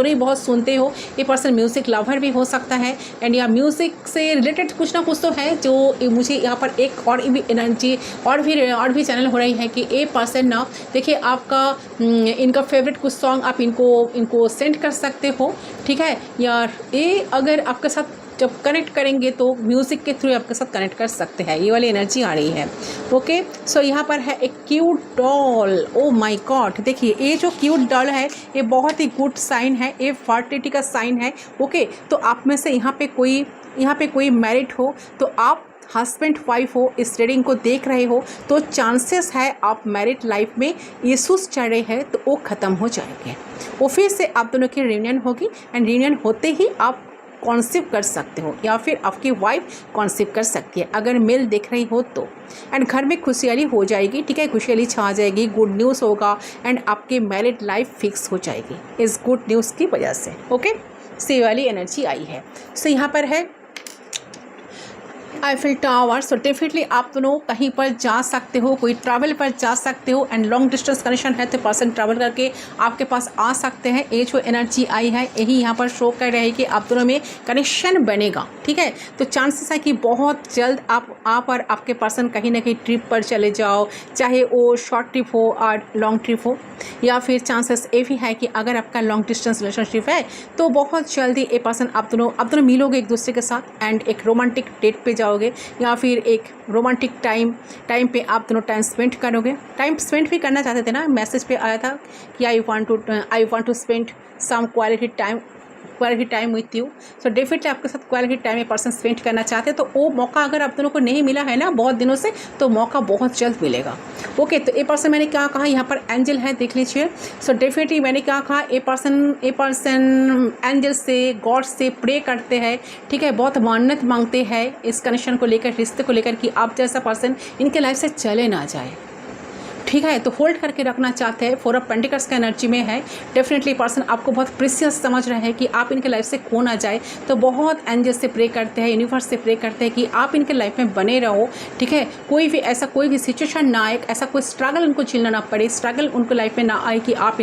A: ही बहुत सुनते हो। ये पर्सन म्यूज़िक लवर भी हो सकता है एंड या म्यूज़िक से रिलेटेड कुछ ना कुछ तो है जो मुझे यहाँ पर एक और भी एनर्जी और भी चैनल हो रही है कि ये पर्सन ना देखिए आपका इनका फेवरेट कुछ सॉन्ग आप इनको सेंड कर सकते हो, ठीक है। या ये अगर आपके साथ जब कनेक्ट करेंगे तो म्यूज़िक के थ्रू आपके साथ कनेक्ट कर सकते हैं, ये वाली एनर्जी आ रही है। ओके सो यहाँ पर है एक cute doll. Oh my God, देखिए ये जो क्यूट डॉल है ये बहुत ही गुड साइन है, ये फर्टिलिटी का साइन है। ओके तो आप में से यहाँ पे कोई मैरिड हो, तो आप हस्बैंड वाइफ हो, इस रीडिंग को देख रहे हो, तो चांसेस है आप मैरिड लाइफ में इश्यूज चल रहे हैं तो वो ख़त्म हो जाएंगे, वो फिर से आप दोनों की रियूनियन होगी एंड रियूनियन होते ही आप कॉन्सीव कर सकते हो या फिर आपकी वाइफ कॉन्सीव कर सकती है अगर मेल देख रही हो तो। एंड घर में खुशहाली हो जाएगी, ठीक है, खुशहाली छा जाएगी, गुड न्यूज़ होगा एंड आपकी मैरिड लाइफ फिक्स हो जाएगी इस गुड न्यूज़ की वजह से। ओके से वाली एनर्जी आई है। सो यहाँ पर है आईफिल टावर। सो डेफिनेटली आप दोनों कहीं पर जा सकते हो, कोई ट्रैवल पर जा सकते हो एंड लॉन्ग डिस्टेंस कनेक्शन है तो पर्सन ट्रैवल करके आपके पास आ सकते हैं। ये जो एनर्जी आई है यही यहाँ पर शो कर रही है कि आप दोनों में कनेक्शन बनेगा, ठीक है। तो चांसेस है कि बहुत जल्द आप और आपके पर्सन कहीं ना कहीं ट्रिप पर चले जाओ, चाहे वो शॉर्ट ट्रिप हो और लॉन्ग ट्रिप हो, या फिर चांसेस ये भी है कि अगर आपका लॉन्ग डिस्टेंस रिलेशनशिप है तो बहुत जल्दी ये पर्सन आप दोनों मिलोगे एक दूसरे के साथ एंड एक रोमांटिक डेट पे जाओगे, या फिर एक रोमांटिक टाइम पे आप दोनों टाइम स्पेंड करोगे। टाइम स्पेंड भी करना चाहते थे ना, मैसेज पे आया था कि I want to spend some quality time with you. So definitely आपके साथ क्वालिटी टाइम एक पर्सन स्पेंड करना चाहते हैं, तो वो मौका अगर आप दोनों को नहीं मिला है ना बहुत दिनों से, तो मौका बहुत जल्द मिलेगा। ओके, तो ये पर्सन मैंने क्या कहा, यहाँ पर एंजल है, देख लीजिए। सो डेफिनेटली मैंने क्या कहा, ये पर्सन एंजल से, गॉड से प्रे करते हैं, ठीक है, बहुत मन्नत मांगते हैं इस कनेक्शन को लेकर, रिश्ते को लेकर कि आप जैसा पर्सन इनके लाइफ से चले ना जाए, ठीक है। तो होल्ड करके रखना चाहते हैं। 4 ऑफ पेंटिकल्स का एनर्जी में है। डेफिनेटली पर्सन आपको बहुत प्रीशियस समझ रहे हैं कि आप इनके लाइफ से खो ना जाए, तो बहुत एंजल से प्रे करते हैं, यूनिवर्स से प्रे करते हैं कि आप इनके लाइफ में बने रहो, ठीक है। कोई भी सिचुएशन ना आए, ऐसा कोई स्ट्रगल उनको झेलना ना पड़े, स्ट्रगल उनको लाइफ में ना आए कि आप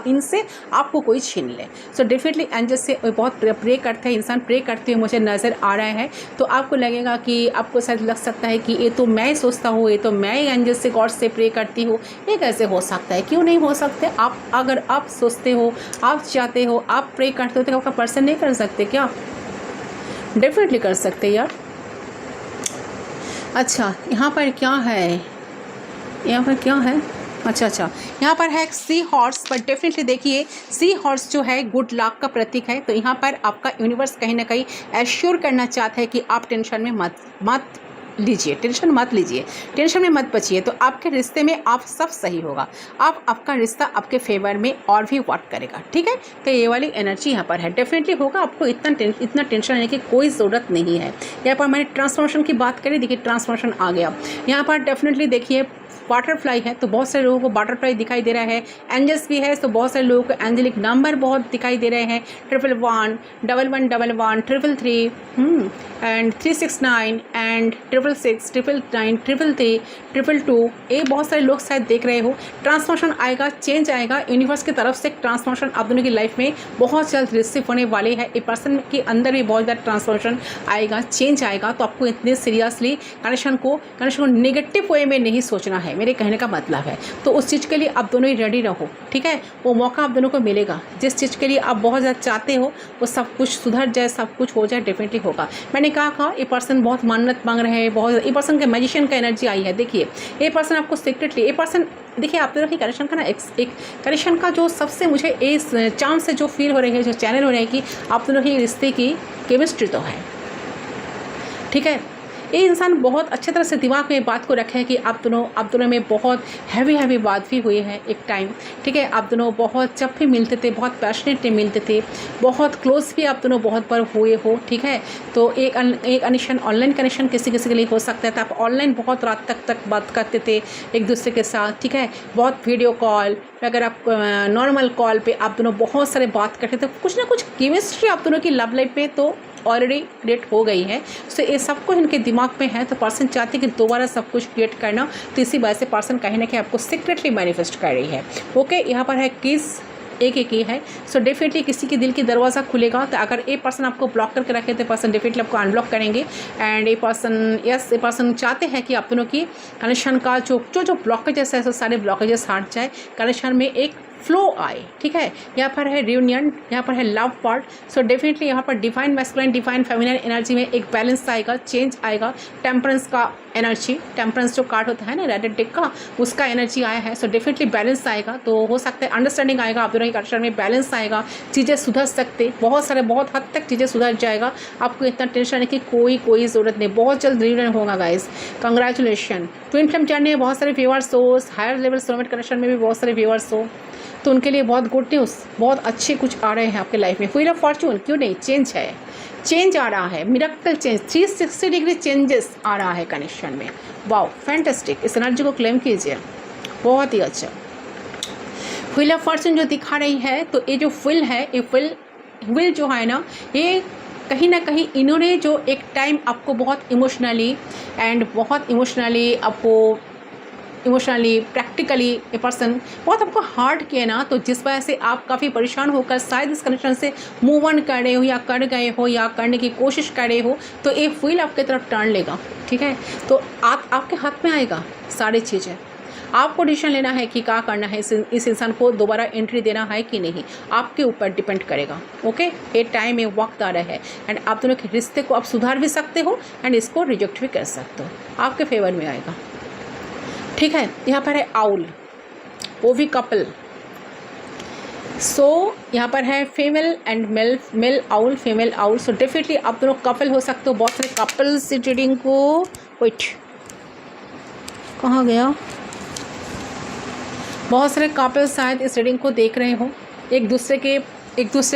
A: इनसे आपको कोई छीन ले। सो डेफिनेटली एंजल से बहुत प्रे करते हैं, इंसान प्रे करते हुए मुझे नज़र आ रहा है। तो आपको लगेगा कि आपको शायद लग सकता है कि ये तो मैं सोचता हूँ, ये तो मैं एंजल से, गॉड से प्रे करती हूँ, ये कैसे हो सकता है, क्यों नहीं हो सकते। अगर आप सोचते हो, आप चाहते हो, आप प्रे करते हो, तो आपका पर्सन नहीं कर सकते क्या? डेफिनेटली कर सकते यार। अच्छा, यहाँ पर क्या है, यहाँ पर क्या है, अच्छा यहाँ पर है सी हॉर्स। पर डेफिनेटली देखिए, सी हॉर्स जो है गुड लक का प्रतीक है। तो यहाँ पर आपका यूनिवर्स कहीं ना कहीं एश्योर करना चाहता है कि आप टेंशन में मत लीजिए, टेंशन मत लीजिए, टेंशन में मत बचिए। तो आपके रिश्ते में आप सब सही होगा, आपका रिश्ता आपके फेवर में और भी वर्क करेगा, ठीक है। तो ये वाली एनर्जी यहाँ पर है, डेफिनेटली होगा। आपको इतना टेंशन लेने की कोई ज़रूरत नहीं है। यहाँ पर मैंने ट्रांसफॉर्मेशन की बात करी, देखिए ट्रांसफॉर्मेशन आ गया। यहाँ पर डेफिनेटली देखिए बटरफ्लाई है, तो बहुत सारे लोगों को बटरफ्लाई दिखाई दे रहा है। एंजल्स भी है, तो बहुत सारे लोगों को एंजेलिक नंबर बहुत दिखाई दे रहे हैं। 111 1111 333 एंड 369 एंड 666 999 333 222। ये बहुत सारे लोग शायद देख रहे हो। ट्रांसफॉर्मेशन आएगा, चेंज आएगा, यूनिवर्स की तरफ से ट्रांसफॉर्मेशन आप दोनों की लाइफ में बहुत जल्द रिसीव होने वाले हैं। एक पर्सन के अंदर भी बहुत ज़्यादा ट्रांसफॉर्मेशन आएगा, चेंज आएगा। तो आपको इतने सीरियसली कनेक्शन को नेगेटिव वे में नहीं सोचना है, मेरे कहने का मतलब है। तो उस चीज़ के लिए आप दोनों ही रेडी रहो, ठीक है। वो मौका आप दोनों को मिलेगा, जिस चीज़ के लिए आप बहुत ज़्यादा चाहते हो वो सब कुछ सुधर जाए, सब कुछ हो जाए, डेफिनेटली होगा। मैंने कहा ये पर्सन बहुत मन्नत मांग रहे हैं, बहुत, ये पर्सन के मैजिशियन का एनर्जी आई है। देखिए ये पर्सन आपको सीक्रेटली, ये पर्सन देखिए आप दोनों की कनेक्शन का ना एक कनेक्शन का जो सबसे मुझे इस चांद से जो फील हो रही है, जो चैनल हो रही है कि आप दोनों की रिश्ते की केमिस्ट्री तो है, ठीक है। ये इंसान बहुत अच्छे तरह से दिमाग में बात को रखे है कि आप दोनों में बहुत हैवी बात भी हुई है एक टाइम, ठीक है। आप दोनों बहुत जब भी मिलते थे बहुत पैशनेटली मिलते थे, बहुत क्लोज भी आप दोनों बहुत बार हुए हो, ठीक है। तो एक कनेक्शन, ऑनलाइन कनेक्शन किसी के लिए हो सकता है। तो आप ऑनलाइन बहुत रात तक बात करते थे एक दूसरे के साथ, ठीक है। बहुत वीडियो कॉल, अगर आप नॉर्मल कॉल पे आप दोनों बहुत सारे बात करते थे, कुछ ना कुछ केमिस्ट्री आप दोनों की लव लाइफ में तो ऑलरेडी क्रिएट हो गई है। सो ये सब कुछ इनके दिमाग में है। तो पर्सन चाहते कि दोबारा सब कुछ क्रिएट करना, तो इसी वजह से पर्सन कहीं ना कहीं आपको सीक्रेटली मैनिफेस्ट कर रही है। ओके, यहाँ पर है किस एक ही है। सो डेफिनेटली किसी के दिल की दरवाज़ा खुलेगा। तो अगर ये पर्सन आपको ब्लॉक करके रखे तो पर्सन डेफिनेटली आपको अनब्लॉक करेंगे। एंड ये पर्सन चाहते हैं कि आप दोनों की कनेक्शन का जो ब्लॉकेजेस है, सारे ब्लॉकेजेस हट जाए, कनेक्शन में एक फ्लो आए, ठीक है। यहाँ पर है रियूनियन, यहाँ पर है लव पार्ट। सो डेफिनेटली यहाँ पर divine masculine, divine feminine energy में एक बैलेंस आएगा, चेंज आएगा। टेम्परेंस का एनर्जी, टेम्परेंस जो कार्ड होता है ना रेड डेक का, उसका एनर्जी आया है। सो डेफिनेटली बैलेंस आएगा। तो हो सकता है अंडरस्टैंडिंग आएगा, आप दोनों के कनेक्शन में बैलेंस आएगा, चीज़ें सुधर सकते, बहुत हद तक चीज़ें सुधर जाएगा। आपको इतना टेंशन है कि कोई ज़रूरत नहीं, बहुत जल्द रियूनियन होगा guys. Congratulation. Twin flame journey में बहुत सारे व्यूअर्स हो, हायर लेवल सोलमेट कनेक्शन में भी बहुत सारे व्यूअर्स हो, तो उनके लिए बहुत गुड न्यूज़, बहुत अच्छे कुछ आ रहे हैं आपके लाइफ में। व्हील ऑफ फॉर्चून, क्यों नहीं, चेंज है, चेंज आ रहा है, मिरेकल चेंज, 360 डिग्री चेंजेस आ रहा है कनेक्शन में। Wow, fantastic. इस एनर्जी को क्लेम कीजिए, बहुत ही अच्छा। व्हील ऑफ फॉर्चून जो दिखा रही है, तो ये जो व्हील है, ये व्हील जो है ना, ये कहीं ना कहीं इन्होंने जो एक टाइम आपको बहुत इमोशनली प्रैक्टिकली ए पर्सन बहुत आपको हार्ड किया ना, तो जिस वजह से आप काफ़ी परेशान होकर शायद इस कनेक्शन से मूव ऑन कर रहे हो या कर गए हो या करने की कोशिश कर रहे हो, तो एक व्हील आपकी तरफ टर्न लेगा। ठीक है, तो आपके हाथ में आएगा सारी चीज़ें। आपको डिसीजन लेना है कि क्या करना है, इस इंसान को दोबारा एंट्री देना है कि नहीं, आपके ऊपर डिपेंड करेगा। ओके, ये टाइम में वक्त आ रहा है एंड आप दोनों के रिश्ते को आप सुधार भी सकते हो एंड इसको रिजेक्ट भी कर सकते हो, आपके फेवर में आएगा। ठीक है, यहाँ पर है आउल, वो भी कपल। सो यहाँ पर है female and male owl, female owl. So definitely आप दोनों कपल हो सकते हो। बहुत सारे कपल्स इस रीडिंग को, वेट कहाँ गया, बहुत सारे कपल शायद इस रीडिंग को देख रहे हो। एक दूसरे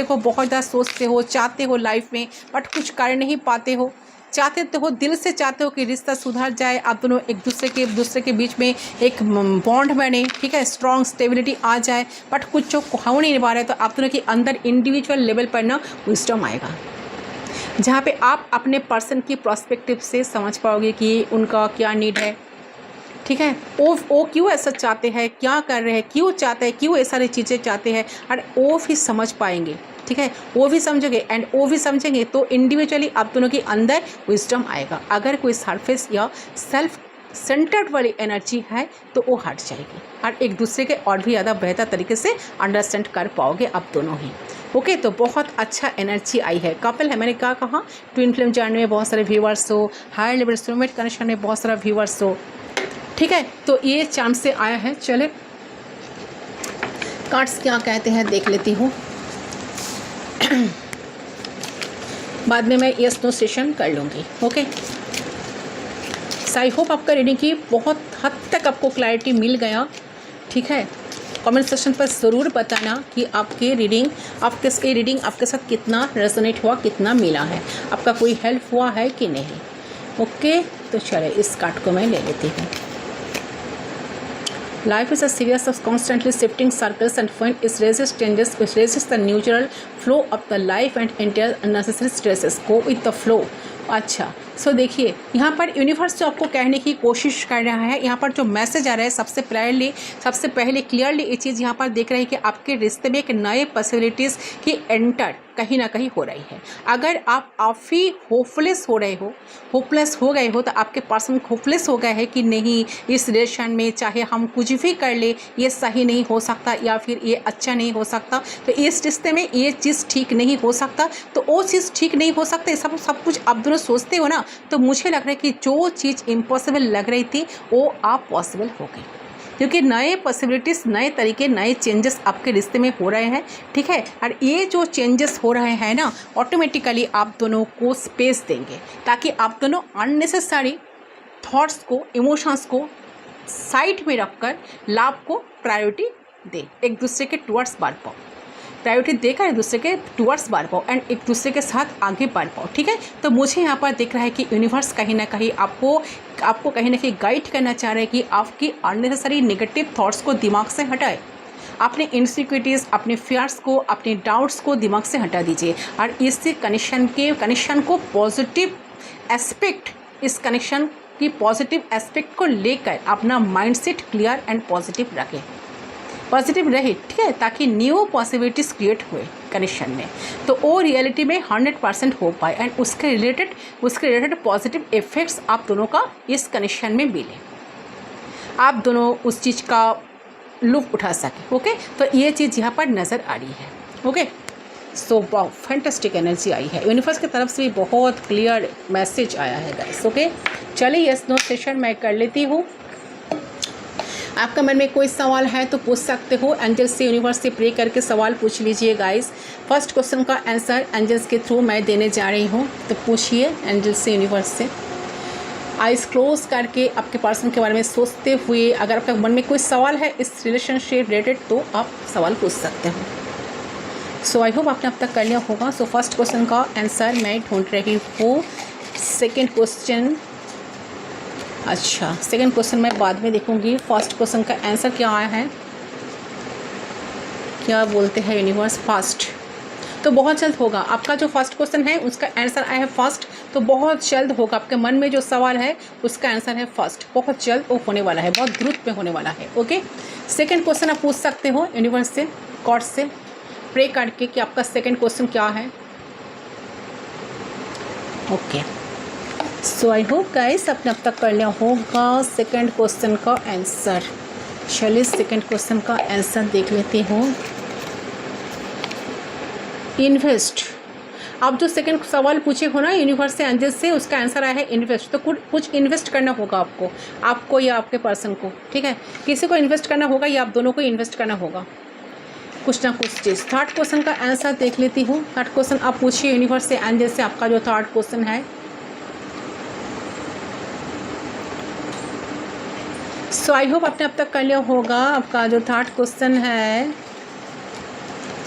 A: को बहुत ज़्यादा सोचते हो, चाहते हो लाइफ में, बट कुछ कर नहीं पाते हो। चाहते तो हो, दिल से चाहते हो कि रिश्ता सुधर जाए, आप दोनों एक दूसरे के बीच में एक बॉन्ड बने। ठीक है, स्ट्रॉन्ग स्टेबिलिटी आ जाए, बट कुछ जो हो नहीं पा रहे, तो आप दोनों के अंदर इंडिविजुअल लेवल पर ना विजडम आएगा, जहाँ पे आप अपने पर्सन की पर्सपेक्टिव से समझ पाओगे कि उनका क्या नीड है। ठीक है, वो क्यों ऐसा चाहते हैं, क्या कर रहे हैं, क्यों चाहते हैं, क्यों ये सारी चीज़ें चाहते हैं, और वो भी समझ पाएंगे। ठीक है, वो भी समझोगे एंड वो भी समझेंगे, तो इंडिविजुअली आप दोनों के अंदर विजडम आएगा। अगर कोई सरफेस या सेल्फ सेंटर्ड वाली एनर्जी है तो वो हट जाएगी और एक दूसरे के और भी ज़्यादा बेहतर तरीके से अंडरस्टैंड कर पाओगे आप दोनों ही। ओके, तो बहुत अच्छा एनर्जी आई है। कपल है, मैंने क्या कहा, ट्विन फ्लेम जर्नी में बहुत सारे व्यूअर्स हो, हायर लेवल सोलमेट कनेक्शन में बहुत सारा व्यूअर्स हो। ठीक है, तो ये चांस से आया है। चले कार्ड्स क्या कहते हैं देख लेती हूँ, बाद में मैं यस नो सेशन कर लूँगी। ओके, आई होप आपका रीडिंग की बहुत हद तक आपको क्लैरिटी मिल गया। ठीक है, कमेंट सेक्शन पर ज़रूर बताना कि आपके रीडिंग आपके साथ कितना रेजोनेट हुआ, कितना मिला है, आपका कोई हेल्प हुआ है कि नहीं। ओके, तो चले इस कार्ड को मैं ले लेती हूँ। Life is a series of constantly shifting circles and when it resists changes, which resists the natural flow of the life and entails unnecessary stresses. Go with the flow. अच्छा, सो देखिए यहाँ पर यूनिवर्स जो आपको कहने की कोशिश कर रहा है, यहाँ पर जो मैसेज आ रहा है सबसे पहले क्लियरली ये चीज़ यहाँ पर देख रहे हैं कि आपके रिश्ते में एक नए पॉसिबिलिटीज़ की एंटर कहीं ना कहीं हो रही है। अगर आप ही होपलेस हो गए हो तो आपके पर्सन होपलेस हो गए हैं कि नहीं, इस रिलेशन में चाहे हम कुछ भी कर ले ये सही नहीं हो सकता या फिर ये अच्छा नहीं हो सकता, तो इस रिश्ते में ये चीज़ ठीक नहीं हो सकता, तो वो चीज़ ठीक नहीं हो सकता, सब कुछ आप दोनों सोचते हो ना, तो मुझे लग रहा है कि जो चीज़ इम्पॉसिबल लग रही थी वो आप पॉसिबल हो गई, क्योंकि नए पॉसिबिलिटीज़, नए तरीके, नए चेंजेस आपके रिश्ते में हो रहे हैं। ठीक है, और ये जो चेंजेस हो रहे हैं ना, ऑटोमेटिकली आप दोनों को स्पेस देंगे ताकि आप दोनों अननेसेसरी थॉट्स को, इमोशंस को साइड में रखकर लाभ को प्रायोरिटी दें, एक दूसरे के टुवर्ड्स बढ़ पाओ, प्रायोरिटी देकर एक दूसरे के टुवर्ड्स बढ़ पाओ एंड एक दूसरे के साथ आगे बढ़ पाओ। ठीक है, तो मुझे यहाँ पर दिख रहा है कि यूनिवर्स कहीं ना कहीं आपको कहीं ना कहीं गाइड करना चाह रहा है कि आपकी अननेसेसरी नेगेटिव थॉट्स को दिमाग से हटाए, अपने इनसिक्योरिटीज़, अपने फियर्स को, अपने डाउट्स को दिमाग से हटा दीजिए और इस कनेक्शन को पॉजिटिव एस्पेक्ट, इस कनेक्शन की पॉजिटिव एस्पेक्ट को लेकर अपना माइंडसेट क्लियर एंड पॉजिटिव रहे। ठीक है, ताकि न्यू पॉसिबिलिटीज़ क्रिएट हुए कनेक्शन में, तो वो रियलिटी में 100% हो पाए एंड उसके रिलेटेड पॉजिटिव इफेक्ट्स आप दोनों का इस कनेक्शन में मिले, आप दोनों उस चीज़ का लुत्फ उठा सके। ओके, तो ये चीज़ यहाँ पर नज़र आ रही है। Okay, so wow, fantastic energy आई है, यूनिवर्स की तरफ से भी बहुत क्लियर मैसेज आया है गाइस। ओके, चलिए यस नो सेशन मैं कर लेती हूँ। आपका मन में कोई सवाल है तो पूछ सकते हो, एंजल्स से, यूनिवर्स से प्रे करके सवाल पूछ लीजिए गाइस। फर्स्ट क्वेश्चन का आंसर एंजल्स के थ्रू मैं देने जा रही हूँ, तो पूछिए एंजल्स से, यूनिवर्स से। आइज क्लोज करके आपके पर्सन के बारे में सोचते हुए अगर आपके मन में कोई सवाल है इस रिलेशनशिप रिलेटेड तो आप सवाल पूछ सकते हो। सो आई होप आपने अब तक कर लिया होगा। सो फर्स्ट क्वेश्चन का आंसर मैं ढूंढ रही हूँ। सेकेंड क्वेश्चन, अच्छा सेकंड क्वेश्चन मैं बाद में देखूंगी। फर्स्ट क्वेश्चन का आंसर क्या आया है, क्या बोलते हैं यूनिवर्स फर्स्ट। तो बहुत जल्द होगा। आपका जो फर्स्ट क्वेश्चन है उसका आंसर आया है फर्स्ट, तो बहुत जल्द होगा। आपके मन में जो सवाल है उसका आंसर है फर्स्ट, बहुत जल्द वो होने वाला है, बहुत द्रुत में होने वाला है। ओके, सेकेंड क्वेश्चन आप पूछ सकते हो यूनिवर्स से, गॉड से प्रे करके कि आपका सेकेंड क्वेश्चन क्या है। Okay, so I hope guys आपने अब तक कर लिया होगा सेकेंड क्वेश्चन का आंसर। चलिए सेकेंड क्वेश्चन का आंसर देख लेते हो। इन्वेस्ट, आप जो सेकंड सवाल पूछे हो ना यूनिवर्स से, एंजल से, उसका आंसर आया है इन्वेस्ट। तो कुछ इन्वेस्ट करना होगा आपको या आपके पर्सन को, ठीक है। किसी को इन्वेस्ट करना होगा या आप दोनों को इन्वेस्ट करना होगा, कुछ ना कुछ चीज़। थर्ड क्वेश्चन का आंसर देख लेती हूँ। थर्ड क्वेश्चन आप पूछिए यूनिवर्स से, एंजल से, आपका जो थर्ड क्वेश्चन है। सो आई होप आपने अब तक कर लिया होगा। आपका जो थर्ड क्वेश्चन है,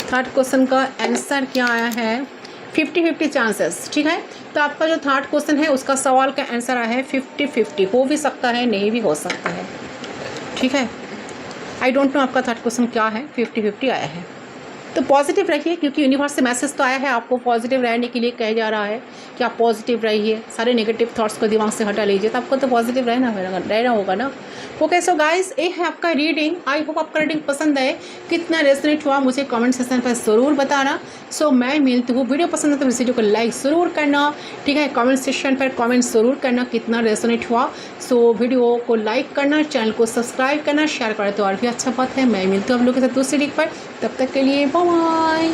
A: थर्ड क्वेश्चन का आंसर क्या आया है 50-50 चांसेस, ठीक है। तो आपका जो थर्ड क्वेश्चन है उसका सवाल का आंसर आया है 50-50, हो भी सकता है नहीं भी हो सकता है, ठीक है। आई डोंट नो आपका थर्ड क्वेश्चन क्या है, 50-50 आया है। तो पॉजिटिव रहिए, क्योंकि यूनिवर्स से मैसेज तो आया है आपको पॉजिटिव रहने के लिए, कहा जा रहा है कि आप पॉजिटिव रहिए, सारे नेगेटिव थॉट्स को दिमाग से हटा लीजिए, तो आपको तो पॉजिटिव रहना होगा ना। ओके, सो गाइस ये है आपका रीडिंग। आई होप आपका रीडिंग पसंद है, कितना रेजोनेट हुआ मुझे कमेंट सेक्शन पर ज़रूर बताना। सो मैं मिलती हूँ, वीडियो पसंद है तो इस वीडियो को लाइक ज़रूर करना, ठीक है। कमेंट सेक्शन पर कमेंट ज़रूर करना कितना रेजोनेट हुआ। सो वीडियो को लाइक करना, चैनल को सब्सक्राइब करना, शेयर करें तो और भी अच्छा बात है। मैं मिलती हूँ आप लोगों के साथ दूसरी रीडिंग पर, तब तक के लिए बाय बाय।